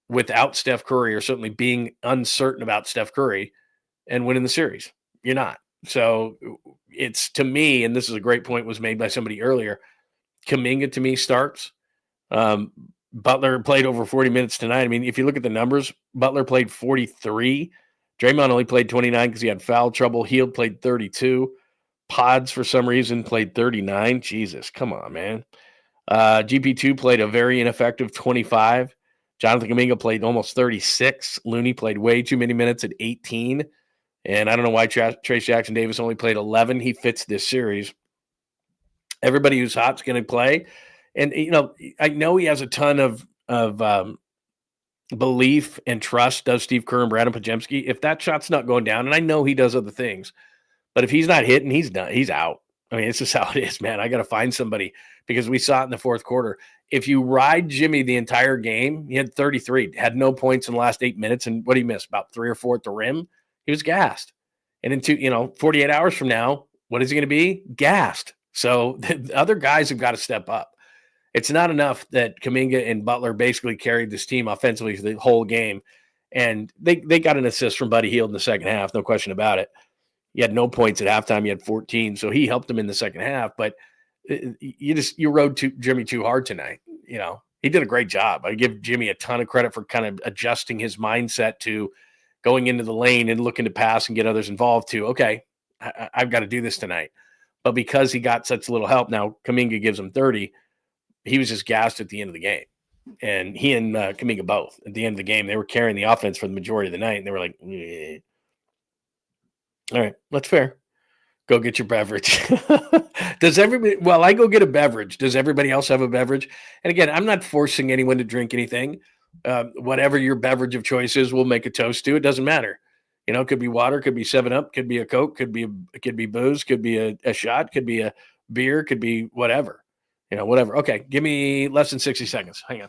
without Steph Curry, or certainly being uncertain about Steph Curry and winning the series. You're not. So it's, to me, and this is a great point was made by somebody earlier, Kuminga to me starts. Butler played over 40 minutes tonight. I mean, if you look at the numbers, Butler played 43. Draymond only played 29 because he had foul trouble. Hield played 32. Pods, for some reason, played 39. Jesus, come on, man. GP2 played a very ineffective 25. Jonathan Kuminga played almost 36. Looney played way too many minutes at 18. And I don't know why Trace Jackson Davis only played 11. He fits this series. Everybody who's hot's going to play. And, I know he has a ton of belief and trust, does Steve Kerr and Brandon Podziemski. If that shot's not going down, and I know he does other things, but if he's not hitting, he's done. He's out. I mean, it's just how it is, man. I got to find somebody, because we saw it in the fourth quarter. If you ride Jimmy the entire game, he had 33, had no points in the last 8 minutes. And what did he miss? About 3 or 4 at the rim. He was gassed. And in 48 hours from now, what is he going to be? Gassed. So the other guys have got to step up. It's not enough that Kuminga and Butler basically carried this team offensively for the whole game. And they got an assist from Buddy Hield in the second half, no question about it. He had no points at halftime. He had 14. So he helped them in the second half. But you rode Jimmy too hard tonight. He did a great job. I give Jimmy a ton of credit for kind of adjusting his mindset to going into the lane and looking to pass and get others involved too. Okay, I've got to do this tonight. But because he got such little help, now Kuminga gives him 30. He was just gassed at the end of the game. And he and Kuminga both, at the end of the game, they were carrying the offense for the majority of the night. And they were like, eh. All right, that's fair. Go get your beverage. Does everybody, well, I go get a beverage. Does everybody else have a beverage? And again, I'm not forcing anyone to drink anything. Whatever your beverage of choice is, we'll make a toast to. It doesn't matter. It could be water, could be 7-Up, could be a Coke, could be booze, could be a shot, could be a beer, could be whatever. Whatever. Okay, give me less than 60 seconds. Hang on.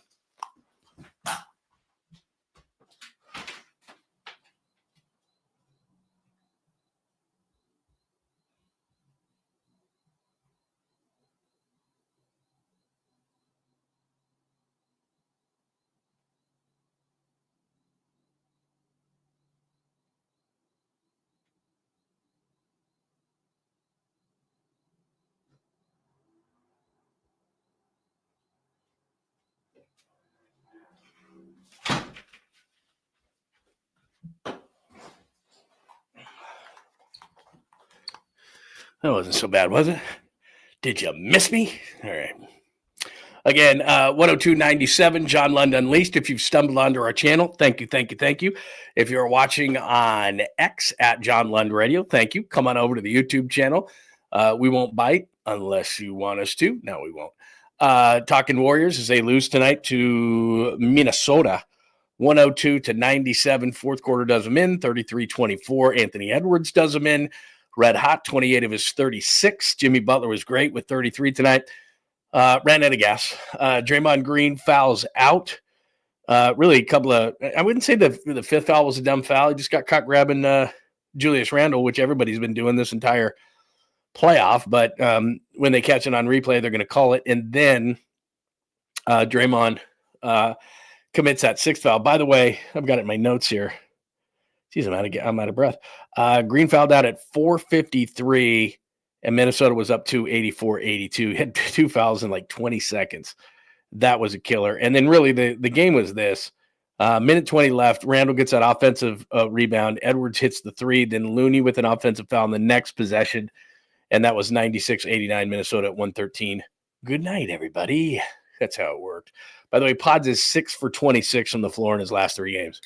That wasn't so bad, was it? Did you miss me? All right. Again, 102.97, John Lund Unleashed. If you've stumbled onto our channel, thank you. If you're watching on X at John Lund Radio, thank you. Come on over to the YouTube channel. We won't bite unless you want us to. No, we won't. Talking Warriors as they lose tonight to Minnesota, 102-97. Fourth quarter does them in, 33-24. Anthony Edwards does them in. Red hot, 28 of his 36. Jimmy Butler was great with 33 tonight. Ran out of gas. Draymond Green fouls out. Really a couple of, I wouldn't say the fifth foul was a dumb foul. He just got caught grabbing Julius Randle, which everybody's been doing this entire playoff. But when they catch it on replay, they're going to call it. And then Draymond commits that sixth foul. By the way, I've got it in my notes here. Jeez, I'm out of breath. Green fouled out at 4:53, and Minnesota was up to 84-82. Had two fouls in like 20 seconds. That was a killer. And then really the game was this. Minute 20 left. Randall gets that offensive rebound. Edwards hits the three. Then Looney with an offensive foul in the next possession. And that was 96-89, Minnesota at 113. Good night, everybody. That's how it worked. By the way, Pods is 6 for 26 from the floor in his last 3 games.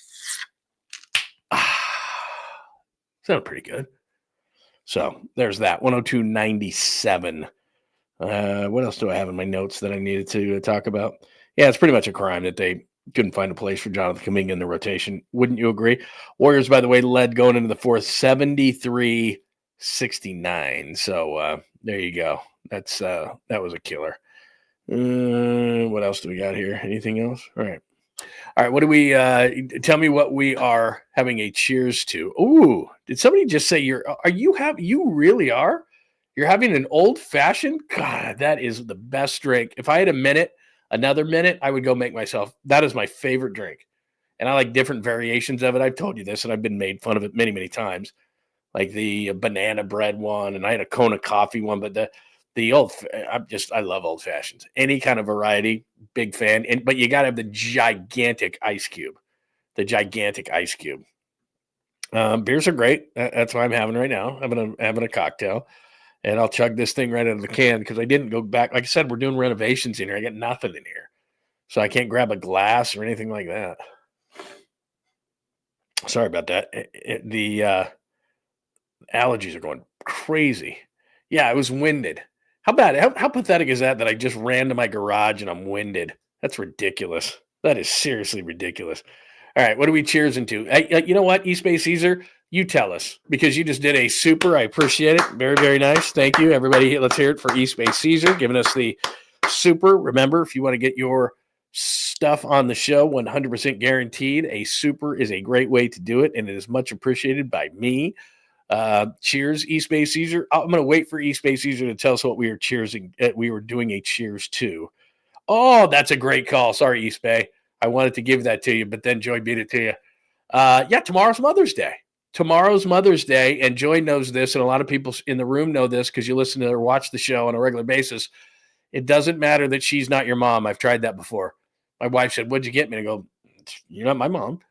Sounded pretty good. So there's that. 102-97. What else do I have in my notes that I needed to talk about? Yeah, it's pretty much a crime that they couldn't find a place for Jonathan Kuminga in the rotation. Wouldn't you agree? Warriors, by the way, led going into the fourth 73-69. So there you go. That was a killer. What else do we got here? Anything else? All right. What do we tell me what we are having a cheers to? Ooh, did somebody just say you really are? You're having an old fashioned? God, that is the best drink. If I had another minute, I would go make myself. That is my favorite drink. And I like different variations of it. I've told you this, and I've been made fun of it many, many times. Like the banana bread one, and I had a Kona coffee one, but the old, I love old fashions. Any kind of variety, big fan. But you got to have the gigantic ice cube. The gigantic ice cube. Beers are great. That's what I'm having right now. I'm having a cocktail. And I'll chug this thing right out of the can because I didn't go back. Like I said, we're doing renovations in here. I got nothing in here. So I can't grab a glass or anything like that. Sorry about that. The allergies are going crazy. Yeah, I was winded. How bad? How pathetic is that I just ran to my garage and I'm winded? That's ridiculous. That is seriously ridiculous. All right, what are we cheersing to? Hey, you know what, East Bay Caesar? You tell us, because you just did a super. I appreciate it. Very, very nice. Thank you, everybody. Let's hear it for East Bay Caesar giving us the super. Remember, if you want to get your stuff on the show 100% guaranteed, a super is a great way to do it, and it is much appreciated by me. Cheers, East Bay Caesar. I'm going to wait for East Bay Caesar to tell us what we are cheersing. We were doing a cheers to. Oh, that's a great call. Sorry, East Bay. I wanted to give that to you, but then Joy beat it to you. Yeah, tomorrow's Mother's Day. Tomorrow's Mother's Day, and Joy knows this, and a lot of people in the room know this because you listen to or watch the show on a regular basis. It doesn't matter that she's not your mom. I've tried that before. My wife said, "What'd you get me?" And I go, "You're not my mom."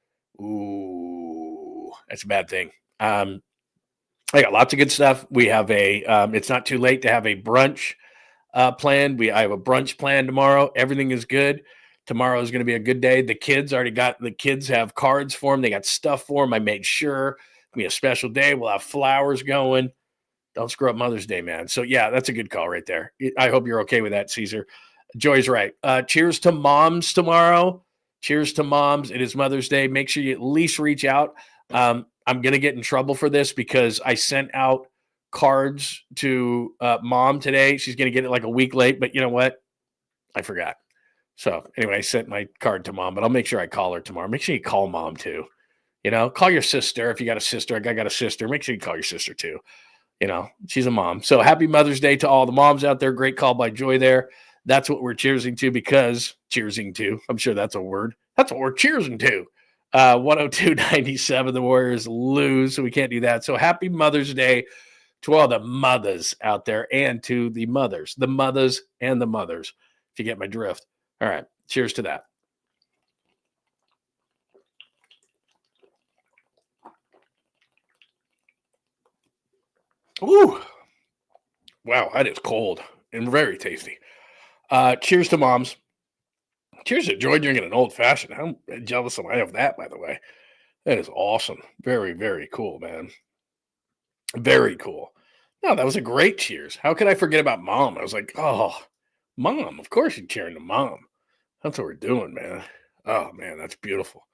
Ooh, that's a bad thing. I got lots of good stuff. We have it's not too late to have a brunch planned. I have a brunch planned tomorrow. Everything is good. Tomorrow is going to be a good day. The kids have cards for them. They got stuff for them. I made sure it'll be a special day. We'll have flowers going. Don't screw up Mother's Day, man. So yeah, that's a good call right there. I hope you're okay with that, Caesar. Joy's right. Cheers to moms tomorrow. Cheers to moms. It is Mother's Day. Make sure you at least reach out. I'm going to get in trouble for this because I sent out cards to mom today. She's going to get it like a week late, but you know what? I forgot. So anyway, I sent my card to mom, but I'll make sure I call her tomorrow. Make sure you call mom too. Call your sister if you got a sister. I got a sister. Make sure you call your sister too. She's a mom. So happy Mother's Day to all the moms out there. Great call by Joy there. That's what we're cheersing to. I'm sure that's a word. That's what we're cheersing to. 102-97. The Warriors lose, so we can't do that. So happy Mother's Day to all the mothers out there and to the mothers and the mothers, if you get my drift. All right. Cheers to that. Ooh. Wow, that is cold and very tasty. Cheers to moms. Cheers to Joy drinking an old fashioned. How jealous am I of that, by the way? That is awesome. Very, very cool, man. Very cool. No, that was a great cheers. How could I forget about mom? I was like, oh, Mom. Of course you're cheering the mom. That's what we're doing, man. Oh, man, that's beautiful.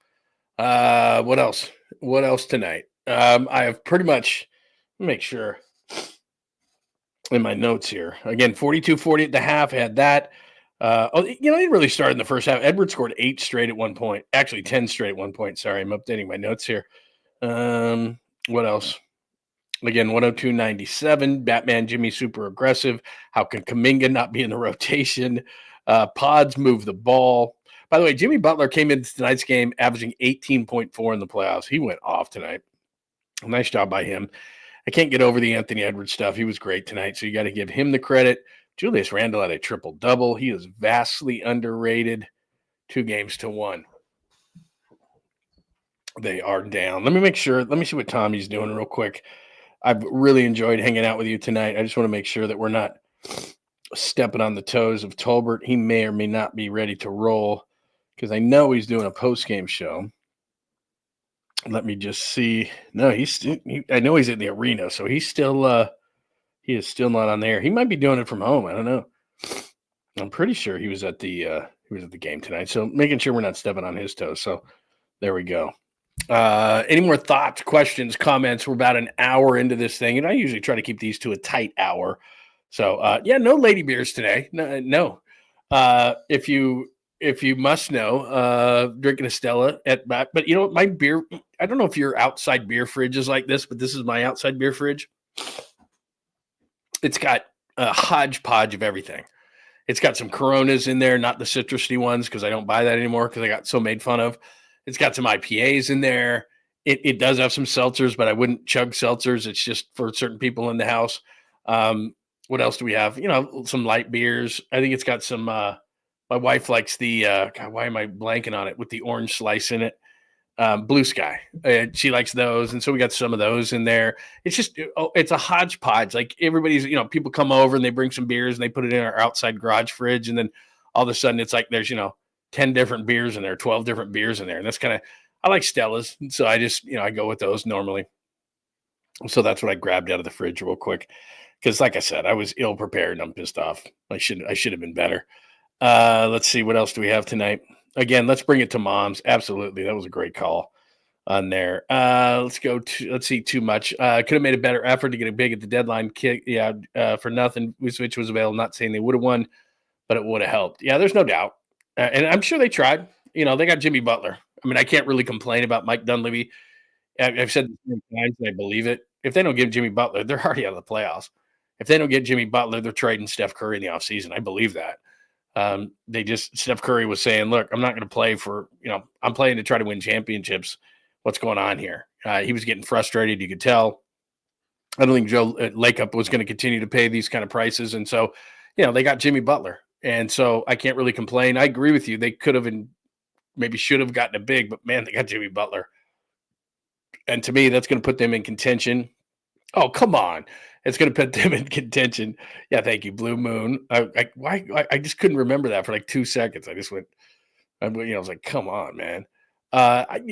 What else? What else tonight? I have pretty much, make sure in my notes here. Again, 42-40 at the half. Had that. It really started in the first half. Edwards scored 8 straight at one point. Actually, 10 straight at one point. Sorry, I'm updating my notes here. What else? Again, 102.97. Batman Jimmy super aggressive. How can Kuminga not be in the rotation? Pods move the ball. By the way, Jimmy Butler came into tonight's game averaging 18.4 in the playoffs. He went off tonight. Nice job by him. I can't get over the Anthony Edwards stuff. He was great tonight, so you got to give him the credit. Julius Randle had a triple-double. He is vastly underrated. 2-1. They are down. Let me make sure. Let me see what Tommy's doing real quick. I've really enjoyed hanging out with you tonight. I just want to make sure that we're not stepping on the toes of Tolbert. He may or may not be ready to roll because I know he's doing a post-game show. Let me just see. No, I know he's in the arena, so he is still not on there. He might be doing it from home. I don't know. I'm pretty sure he was at the game tonight. So making sure we're not stepping on his toes. So there we go. Any more thoughts, questions, comments? We're about an hour into this thing, and I usually try to keep these to a tight hour. So no lady beers today. No. If you must know, drinking a Stella at back. But my beer, I don't know if your outside beer fridge is like this, but this is my outside beer fridge. It's got a hodgepodge of everything. It's got some Coronas in there, not the citrusy ones, because I don't buy that anymore because I got so made fun of. It's got some IPAs in there. It does have some seltzers, but I wouldn't chug seltzers. It's just for certain people in the house. What else do we have? Some light beers. I think it's got some my wife likes the God, why am I blanking on it, with the orange slice in it? Blue Sky. She likes those, and so we got some of those in there. It's just it's a hodgepodge. Like everybody's, people come over and they bring some beers and they put it in our outside garage fridge, and then all of a sudden it's like there's 10 different beers in there, 12 different beers in there, and that's kind of, I like Stellas, and so I just I go with those normally. So that's what I grabbed out of the fridge real quick, because like I said, I was ill prepared and I'm pissed off. I should have been better. Let's see, what else do we have tonight? Again, let's bring it to moms. Absolutely. That was a great call on there. Let's see, too much. Could have made a better effort to get a big at the deadline kick. Yeah, for nothing. Vucevic was available. Not saying they would have won, but it would have helped. Yeah, there's no doubt. And I'm sure they tried. They got Jimmy Butler. I mean, I can't really complain about Mike Dunleavy. I've said this many times and I believe it. If they don't give Jimmy Butler, they're already out of the playoffs. If they don't get Jimmy Butler, they're trading Steph Curry in the offseason. I believe that. Steph Curry was saying, look, I'm not going to play for, I'm playing to try to win championships. What's going on here? He was getting frustrated. You could tell. I don't think Joe Lacob was going to continue to pay these kind of prices. And so, they got Jimmy Butler. And so I can't really complain. I agree with you. They could have and maybe should have gotten a big, but man, they got Jimmy Butler. And to me, that's going to put them in contention. Oh, come on. It's going to put them in contention. Yeah, thank you, Blue Moon. I just couldn't remember that for like 2 seconds. I just went, I was like, come on, man.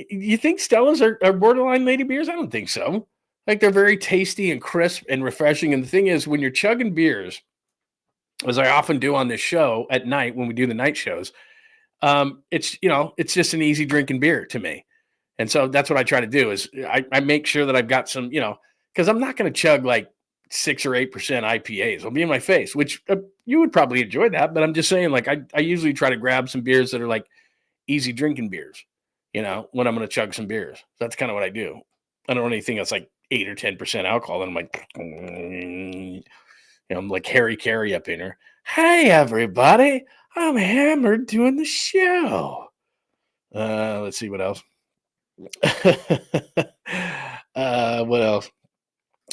You think Stellas are borderline lady beers? I don't think so. Like, they're very tasty and crisp and refreshing. And the thing is, when you're chugging beers, as I often do on this show at night when we do the night shows, it's just an easy drinking beer to me. And so that's what I try to do is I make sure that I've got some, because I'm not going to chug like 6 or 8% IPAs. It'll be in my face, which you would probably enjoy that. But I'm just saying, like, I usually try to grab some beers that are like easy drinking beers, when I'm going to chug some beers. That's kind of what I do. I don't want anything that's like 8 or 10% alcohol. And I'm like, I'm like Harry Carey up in here. Hey, everybody. I'm hammered doing the show. Let's see what else. What else?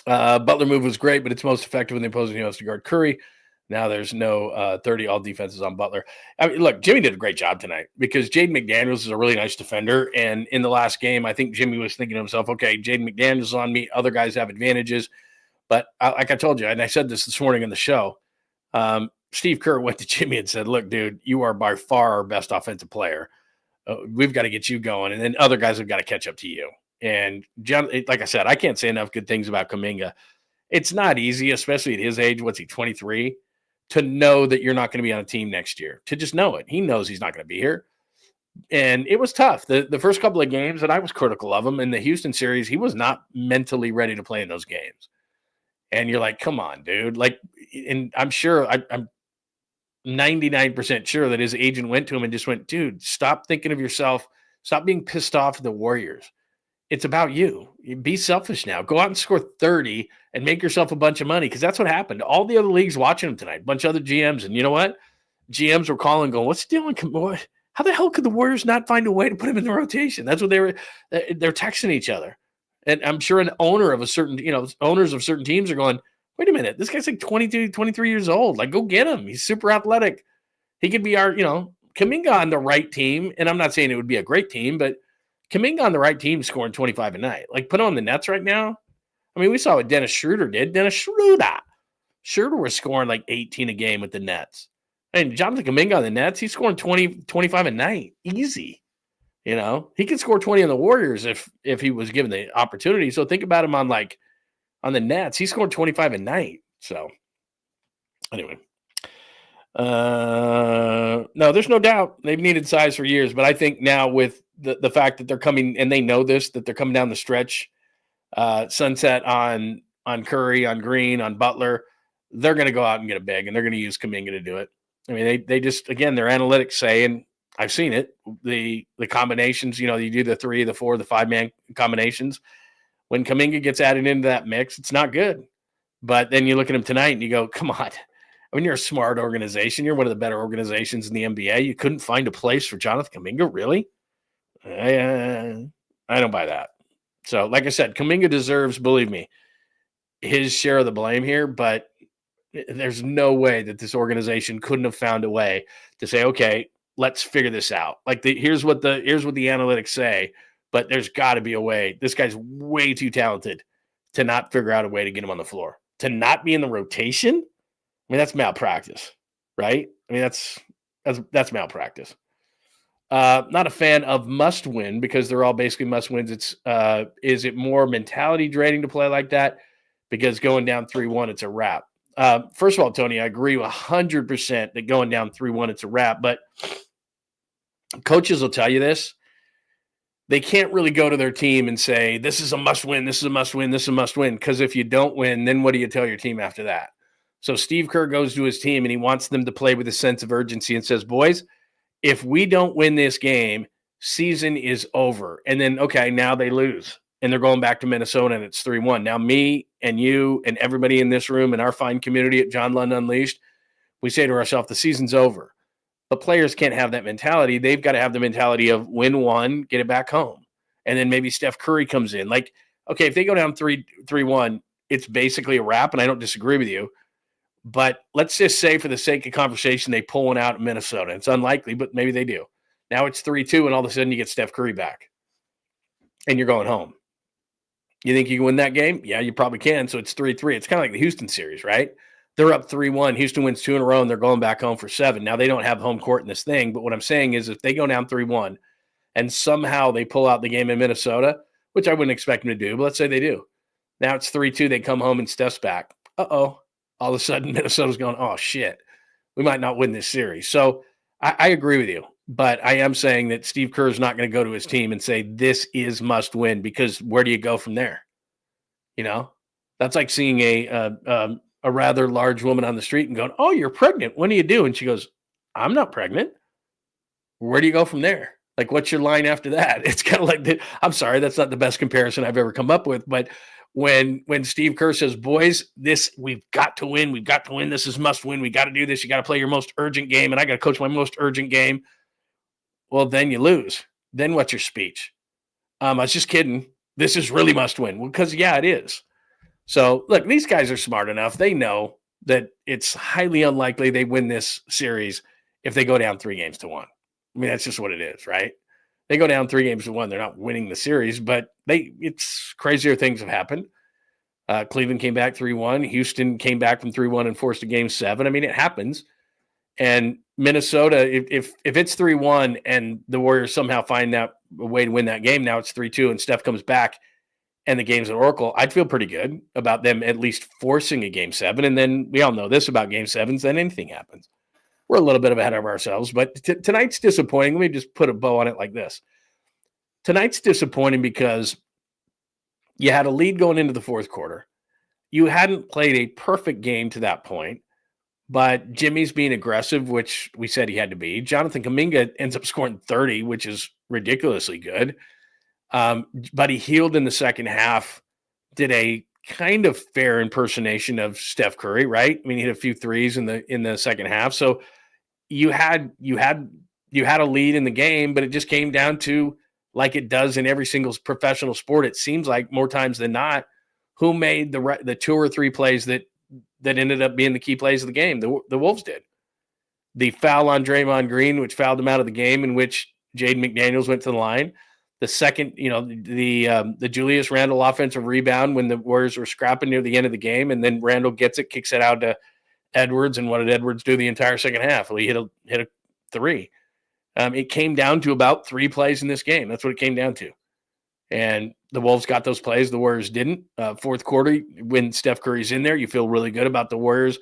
Butler move was great, but it's most effective when the opposing has to guard Curry. Now there's no 30 all defenses on Butler. I mean, look, Jimmy did a great job tonight because Jaden McDaniels is a really nice defender. And in the last game, I think Jimmy was thinking to himself, okay, Jaden McDaniels is on me. Other guys have advantages. But like I told you, and I said this morning on the show, Steve Kerr went to Jimmy and said, look, dude, you are by far our best offensive player. We've got to get you going. And then other guys have got to catch up to you. And like I said, I can't say enough good things about Kuminga. It's not easy, especially at his age. What's he, 23? to know that you're not going to be on a team next year, to just know it. He knows he's not going to be here. And it was tough. The first couple of games, and I was critical of him in the Houston series, he was not mentally ready to play in those games. And you're like, come on, dude. Like, and I'm sure, I'm 99% sure that his agent went to him and just went, dude, stop thinking of yourself. Stop being pissed off at the Warriors. It's about you. Be selfish now. Go out and score 30 and make yourself a bunch of money, because that's what happened. All the other leagues watching him tonight, a bunch of other GMs. And you know what? GMs were calling, going, what's the deal? How the hell could the Warriors not find a way to put him in the rotation? That's what they're texting each other. And I'm sure an owner of a certain, owners of certain teams are going, wait a minute, this guy's like 22, 23 years old. Like, go get him. He's super athletic. He could be our, Kuminga on the right team. And I'm not saying it would be a great team, but Kuminga on the right team scoring 25 a night. Like, put on the Nets right now. I mean, we saw what Dennis Schroeder did. Schroeder was scoring like 18 a game with the Nets. And Jonathan Kuminga on the Nets, he's scoring 20, 25 a night. Easy. He could score 20 on the Warriors if he was given the opportunity. So think about him on the Nets. He scored 25 a night. So anyway. No, there's no doubt they've needed size for years. But I think now with the fact that they're coming, and they know this, that they're coming down the stretch, sunset on Curry, on Green, on Butler, they're going to go out and get a big, and they're going to use Kuminga to do it. I mean, they just, again, their analytics say, and I've seen it, the combinations, you do the 3, the 4, the 5-man combinations. When Kuminga gets added into that mix, it's not good. But then you look at him tonight and you go, come on. I mean, you're a smart organization. You're one of the better organizations in the NBA. You couldn't find a place for Jonathan Kuminga? Really? I don't buy that. So, like I said, Kuminga deserves, believe me, his share of the blame here, but there's no way that this organization couldn't have found a way to say, okay, let's figure this out. Like, here's what the analytics say, but there's got to be a way. This guy's way too talented to not figure out a way to get him on the floor. To not be in the rotation? I mean, that's malpractice, right? I mean, that's malpractice. Not a fan of must win, because they're all basically must wins. It's is it more mentality draining to play like that? Because going down 3-1, it's a wrap. First of all, Tony, I agree 100% that going down 3-1, it's a wrap. But coaches will tell you this. They can't really go to their team and say, this is a must win, this is a must win, this is a must win. Because if you don't win, then what do you tell your team after that? So Steve Kerr goes to his team and he wants them to play with a sense of urgency and says, boys, if we don't win this game, season is over. And then, okay, now they lose. And they're going back to Minnesota and it's 3-1. Now me and you and everybody in this room and our fine community at John Lund Unleashed, we say to ourselves, the season's over. But players can't have that mentality. They've got to have the mentality of win one, get it back home. And then maybe Steph Curry comes in. Like, okay, if they go down 3-1, it's basically a wrap, and I don't disagree with you. But let's just say, for the sake of conversation, they pull one out in Minnesota. It's unlikely, but maybe they do. Now it's 3-2, and all of a sudden you get Steph Curry back. And you're going home. You think you can win that game? Yeah, you probably can. So it's 3-3. It's kind of like the Houston series, right? They're up 3-1. Houston wins 2 in a row, and they're going back home for 7. Now, they don't have home court in this thing, but what I'm saying is if they go down 3-1 and somehow they pull out the game in Minnesota, which I wouldn't expect them to do, but let's say they do. Now it's 3-2. They come home and Steph's back. Uh-oh. All of a sudden, Minnesota's going, oh, shit, we might not win this series. So I agree with you, but I am saying that Steve Kerr is not going to go to his team and say this is must win, because where do you go from there? That's like seeing a rather large woman on the street and going, oh, you're pregnant. What do you do? And she goes, I'm not pregnant. Where do you go from there? Like, what's your line after that? It's kind of like I'm sorry, that's not the best comparison I've ever come up with, but when Steve Kerr says, boys, we've got to win. We've got to win. This is must win. We got to do this. You got to play your most urgent game, and I got to coach my most urgent game. Well, then you lose. Then what's your speech? I was just kidding. This is really must win. Well, because, yeah, it is. So, look, these guys are smart enough. They know that it's highly unlikely they win this series if they go down 3-1. I mean, that's just what it is, right? They go down 3-1. They're not winning the series, but it's crazier things have happened. Cleveland came back 3-1. Houston came back from 3-1 and forced a game 7. I mean, it happens. And Minnesota, if it's 3-1 and the Warriors somehow find that a way to win that game, now it's 3-2 and Steph comes back, and the games at Oracle, I'd feel pretty good about them at least forcing a Game 7. And then we all know this about Game 7s, then anything happens. We're a little bit ahead of ourselves, but tonight's disappointing. Let me just put a bow on it like this. Tonight's disappointing because you had a lead going into the fourth quarter. You hadn't played a perfect game to that point, but Jimmy's being aggressive, which we said he had to be. Jonathan Kuminga ends up scoring 30, which is ridiculously good. But he healed in the second half, did a kind of fair impersonation of Steph Curry, right? I mean, he hit a few threes in the second half. So you had a lead in the game, but it just came down to, like it does in every single professional sport, it seems like more times than not, who made the 2 or 3 plays that ended up being the key plays of the game. The Wolves did. The foul on Draymond Green, which fouled him out of the game, in which Jaden McDaniels went to the line. The second, the Julius Randle offensive rebound when the Warriors were scrapping near the end of the game, and then Randle gets it, kicks it out to Edwards, and what did Edwards do the entire second half? Well, he hit a 3. It came down to about 3 plays in this game. That's what it came down to. And the Wolves got those plays. The Warriors didn't. Fourth quarter, when Steph Curry's in there, you feel really good about the Warriors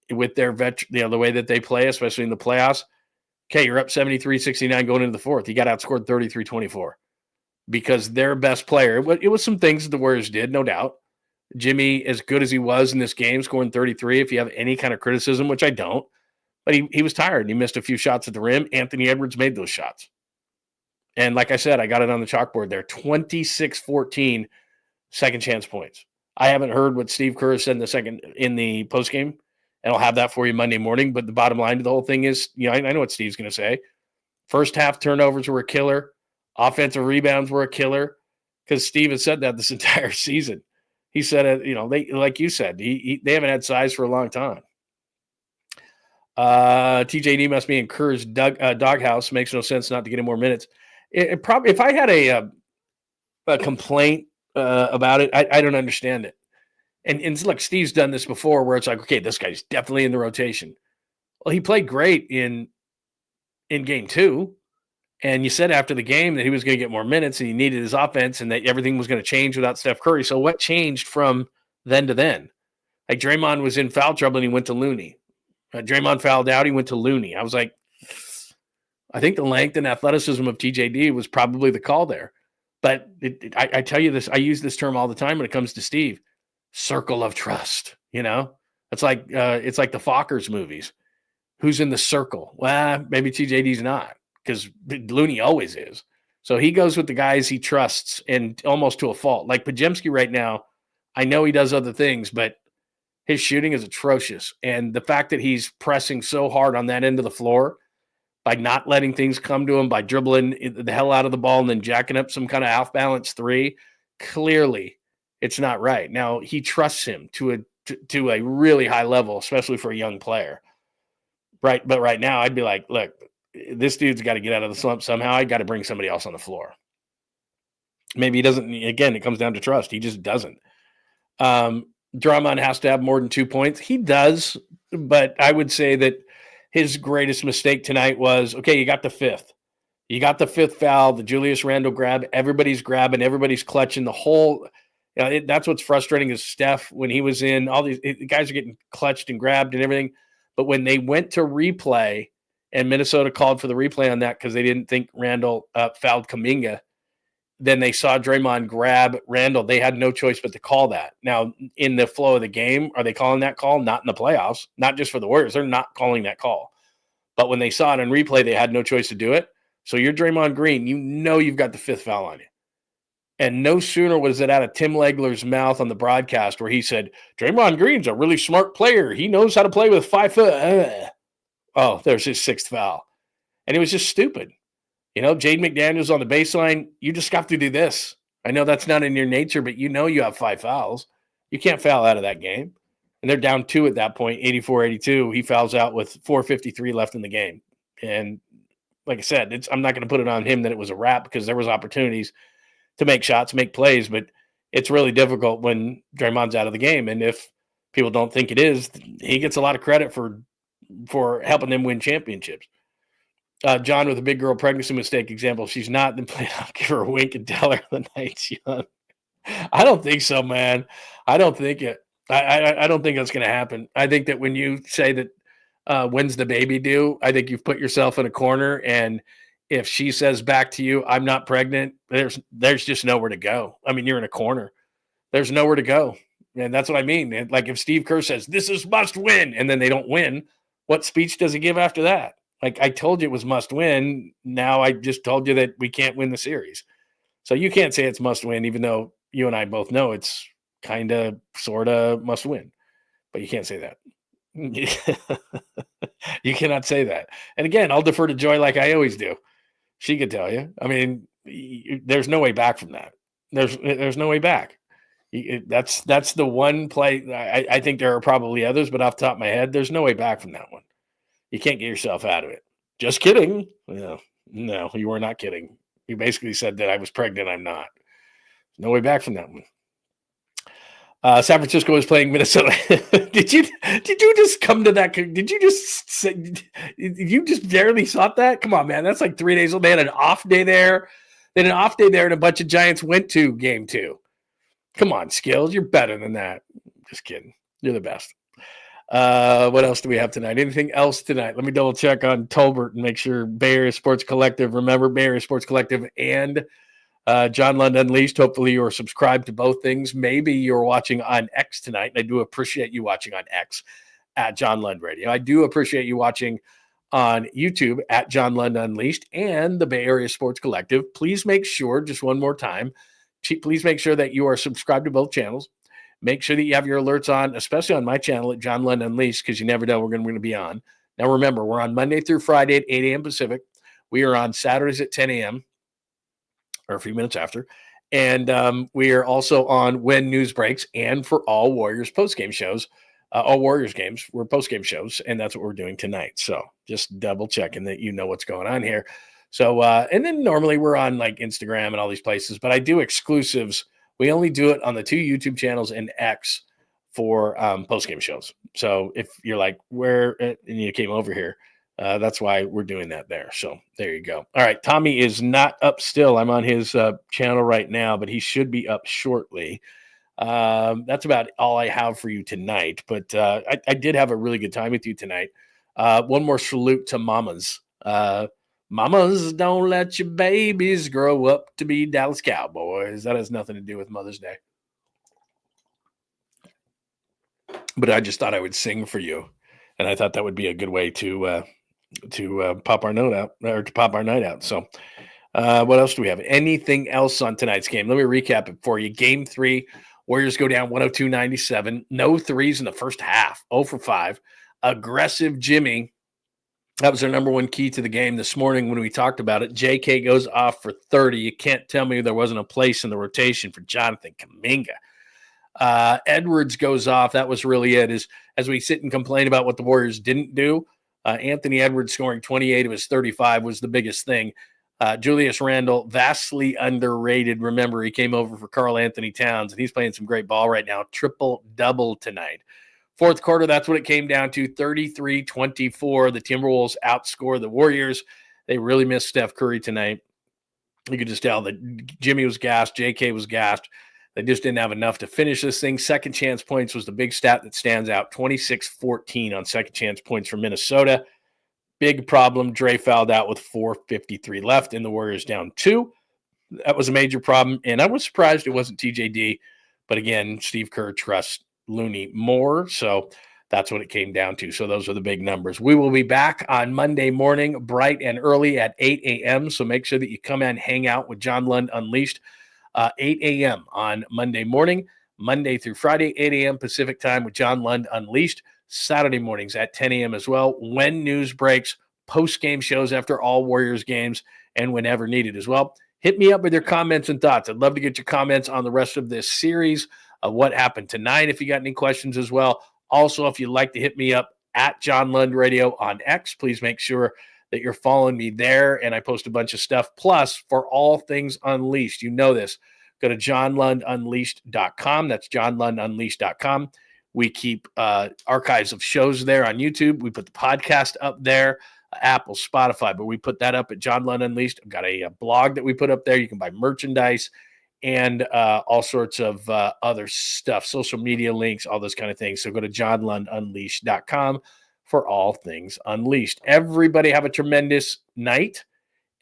with their the way that they play, especially in the playoffs. Okay, you're up 73-69 going into the fourth. You got outscored 33-24 because their best player. It was some things that the Warriors did, no doubt. Jimmy, as good as he was in this game, scoring 33, if you have any kind of criticism, which I don't, but he was tired and he missed a few shots at the rim. Anthony Edwards made those shots. And like I said, I got it on the chalkboard there, 26-14 second chance points. I haven't heard what Steve Kerr said in the postgame, and I'll have that for you Monday morning. But the bottom line to the whole thing is, I know what Steve's going to say. First half turnovers were a killer. Offensive rebounds were a killer, because Steve has said that this entire season. He said it, they, like you said, they haven't had size for a long time. TJD must be in Kerr's doghouse. Makes no sense not to get him more minutes. It probably, if I had a complaint about it, I don't understand it. And look, Steve's done this before, where it's like, okay, this guy's definitely in the rotation. Well, he played great in game 2, and you said after the game that he was going to get more minutes and he needed his offense and that everything was going to change without Steph Curry. So what changed from then to then? Like, Draymond was in foul trouble and he went to Looney. Draymond fouled out, he went to Looney. I was like, I think the length and athleticism of TJD was probably the call there. But I tell you this, I use this term all the time when it comes to Steve. Circle of trust, It's like the Fockers movies. Who's in the circle? Well, maybe TJD's not, because Looney always is. So he goes with the guys he trusts, and almost to a fault. Like Podziemski right now, I know he does other things, but his shooting is atrocious. And the fact that he's pressing so hard on that end of the floor by not letting things come to him, by dribbling the hell out of the ball and then jacking up some kind of off-balance 3, clearly it's not right. Now, he trusts him to a really high level, especially for a young player. Right, but right now I'd be like, look, this dude's got to get out of the slump somehow. I got to bring somebody else on the floor. Maybe he doesn't. Again, it comes down to trust. He just doesn't. Drummond has to have more than 2 points. He does, but I would say that his greatest mistake tonight was, okay, you got the 5th. You got the 5th foul, the Julius Randle grab. Everybody's grabbing, everybody's clutching. The whole, that's what's frustrating is Steph, when he was in, all these guys are getting clutched and grabbed and everything. But when they went to replay, and Minnesota called for the replay on that because they didn't think Randle fouled Kuminga, then they saw Draymond grab Randle. They had no choice but to call that. Now, in the flow of the game, are they calling that call? Not in the playoffs. Not just for the Warriors. They're not calling that call. But when they saw it on replay, they had no choice to do it. So you're Draymond Green. You've got the 5th foul on you. And no sooner was it out of Tim Legler's mouth on the broadcast where he said, Draymond Green's a really smart player. He knows how to play with 5 foot. Oh, there's his 6th foul. And it was just stupid. Jaden McDaniels on the baseline, you just got to do this. I know that's not in your nature, but you have 5 fouls. You can't foul out of that game. And they're down 2 at that point, 84-82. He fouls out with 4:53 left in the game. And like I said, I'm not going to put it on him that it was a wrap, because there was opportunities to make shots, make plays, but it's really difficult when Draymond's out of the game. And if people don't think it is, he gets a lot of credit for helping them win championships. John with a big girl pregnancy mistake example. She's not, then I'll give her a wink and tell her the night's young. I don't think so, man. I don't think it. I don't think that's going to happen. I think that when you say that, when's the baby due? I think you've put yourself in a corner, and if she says back to you, "I'm not pregnant," there's just nowhere to go. I mean, you're in a corner. There's nowhere to go, and that's what I mean. And like if Steve Kerr says this is must win, and then they don't win, what speech does he give after that? Like I told you it was must win. Now I just told you that we can't win the series. So you can't say it's must win, even though you and I both know it's kind of, sort of must win. But you can't say that. You cannot say that. And again, I'll defer to Joy like I always do. She could tell you. I mean, there's no way back from that. There's no way back. That's the one play. I think there are probably others, but off the top of my head, there's no way back from that one. You can't get yourself out of it. Just kidding. No, you were not kidding. You basically said that I was pregnant. I'm not. No way back from that one. San Francisco is playing Minnesota. Did you just come to that? Did you just say? You just barely thought that? Come on, man. That's like 3 days old. They had an off day there. And a bunch of Giants went to game 2. Come on, Skills. You're better than that. Just kidding. You're the best. What else do we have tonight? Anything else tonight? Let me double check on Tolbert and make sure Bay Area Sports Collective. Remember, Bay Area Sports Collective and John Lund Unleashed. Hopefully you're subscribed to both things. Maybe you're watching on X tonight. And I do appreciate you watching on X at John Lund Radio. I do appreciate you watching on YouTube at John Lund Unleashed and the Bay Area Sports Collective. Please make sure, just one more time, please make sure that you are subscribed to both channels. Make sure that you have your alerts on, especially on my channel at John Lund Unleashed, because you never know we're going to be on. Now, remember, we're on Monday through Friday at 8 a.m. Pacific. We are on Saturdays at 10 a.m. or a few minutes after. And we are also on when news breaks and for all Warriors postgame shows, all Warriors games. We're postgame shows, and that's what we're doing tonight. So just double checking that you know what's going on here. So, and then normally we're on like Instagram and all these places, but I do exclusives. We only do it on the 2 YouTube channels and X for postgame shows. So if you're like, where, and you came over here, that's why we're doing that there. So there you go. All right. Tommy is not up still. I'm on his channel right now, but he should be up shortly. That's about all I have for you tonight. But I did have a really good time with you tonight. One more salute to mamas. Mamas, don't let your babies grow up to be Dallas Cowboys. That has nothing to do with Mother's Day. But I just thought I would sing for you. And I thought that would be a good way to pop our note out, or to pop our night out. So what else do we have? Anything else on tonight's game? Let me recap it for you. Game 3, Warriors go down 102-97. No threes in the first half. 0 for 5. Aggressive Jimmy. That was our number one key to the game this morning when we talked about it. JK goes off for 30. You can't tell me there wasn't a place in the rotation for Jonathan Kuminga. Edwards goes off. That was really it. As we sit and complain about what the Warriors didn't do, Anthony Edwards scoring 28 of his 35 was the biggest thing. Julius Randle, vastly underrated. Remember, he came over for Karl Anthony Towns, and he's playing some great ball right now. Triple-double tonight. Fourth quarter, that's what it came down to, 33-24. The Timberwolves outscore the Warriors. They really missed Steph Curry tonight. You could just tell that Jimmy was gassed, JK was gassed. They just didn't have enough to finish this thing. Second chance points was the big stat that stands out, 26-14 on second chance points for Minnesota. Big problem. Dre fouled out with 4:53 left, and the Warriors down 2. That was a major problem, and I was surprised it wasn't TJD. But again, Steve Kerr trusts Looney more, so that's what it came down to. So those are the big numbers. We will be back on Monday morning, bright and early at 8 a.m., so make sure that you come and hang out with John Lund Unleashed, 8 a.m. on Monday morning, Monday through Friday, 8 a.m. Pacific time with John Lund Unleashed, Saturday mornings at 10 a.m. as well, when news breaks, post-game shows after all Warriors games, and whenever needed as well. Hit me up with your comments and thoughts. I'd love to get your comments on the rest of this series, what happened tonight, if you got any questions as well. Also, if you'd like to hit me up at John Lund Radio on X, please make sure that you're following me there, and I post a bunch of stuff. Plus, for all things Unleashed, you know this, go to johnlundunleashed.com. That's johnlundunleashed.com. We keep archives of shows there on YouTube. We put the podcast up there, Apple, Spotify, but we put that up at John Lund Unleashed. I've got a blog that we put up there. You can buy merchandise. and all sorts of other stuff, social media links, all those kind of things. So go to johnlundunleashed.com for all things Unleashed. Everybody have a tremendous night,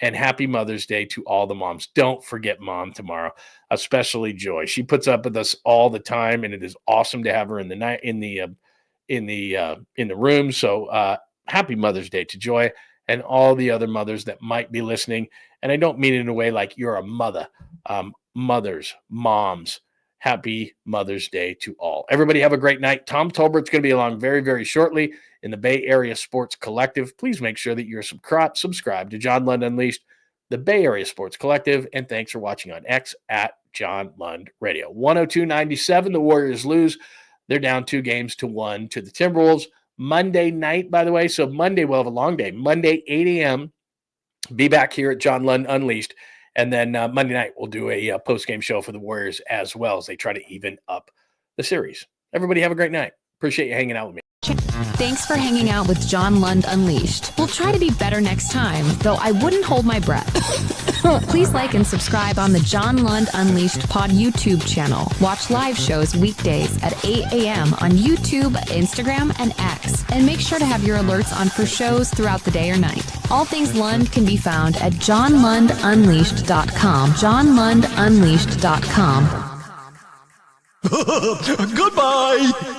and happy Mother's Day to all the moms. Don't forget Mom tomorrow, especially Joy. She puts up with us all the time, and it is awesome to have her in the night in the room. So happy Mother's Day to Joy and all the other mothers that might be listening. And I don't mean it in a way like you're a mother. Mothers, moms, happy Mother's Day to all. Everybody have a great night. Tom Tolbert's going to be along very, very shortly in the Bay Area Sports Collective. Please make sure that you're subscribed to John Lund Unleashed, the Bay Area Sports Collective, and thanks for watching on X at John Lund Radio. 102.97, the Warriors lose. They're down 2-1 to the Timberwolves. Monday night, by the way, so Monday we'll have a long day. Monday, 8 a.m., be back here at John Lund Unleashed. And then Monday night, we'll do a post-game show for the Warriors as well as they try to even up the series. Everybody have a great night. Appreciate you hanging out with me. Thanks for hanging out with John Lund Unleashed. We'll try to be better next time, though I wouldn't hold my breath. Please like and subscribe on the John Lund Unleashed Pod YouTube channel. Watch live shows weekdays at 8 a.m. on YouTube, Instagram, and X. And make sure to have your alerts on for shows throughout the day or night. All things Lund can be found at johnlundunleashed.com. johnlundunleashed.com. Goodbye!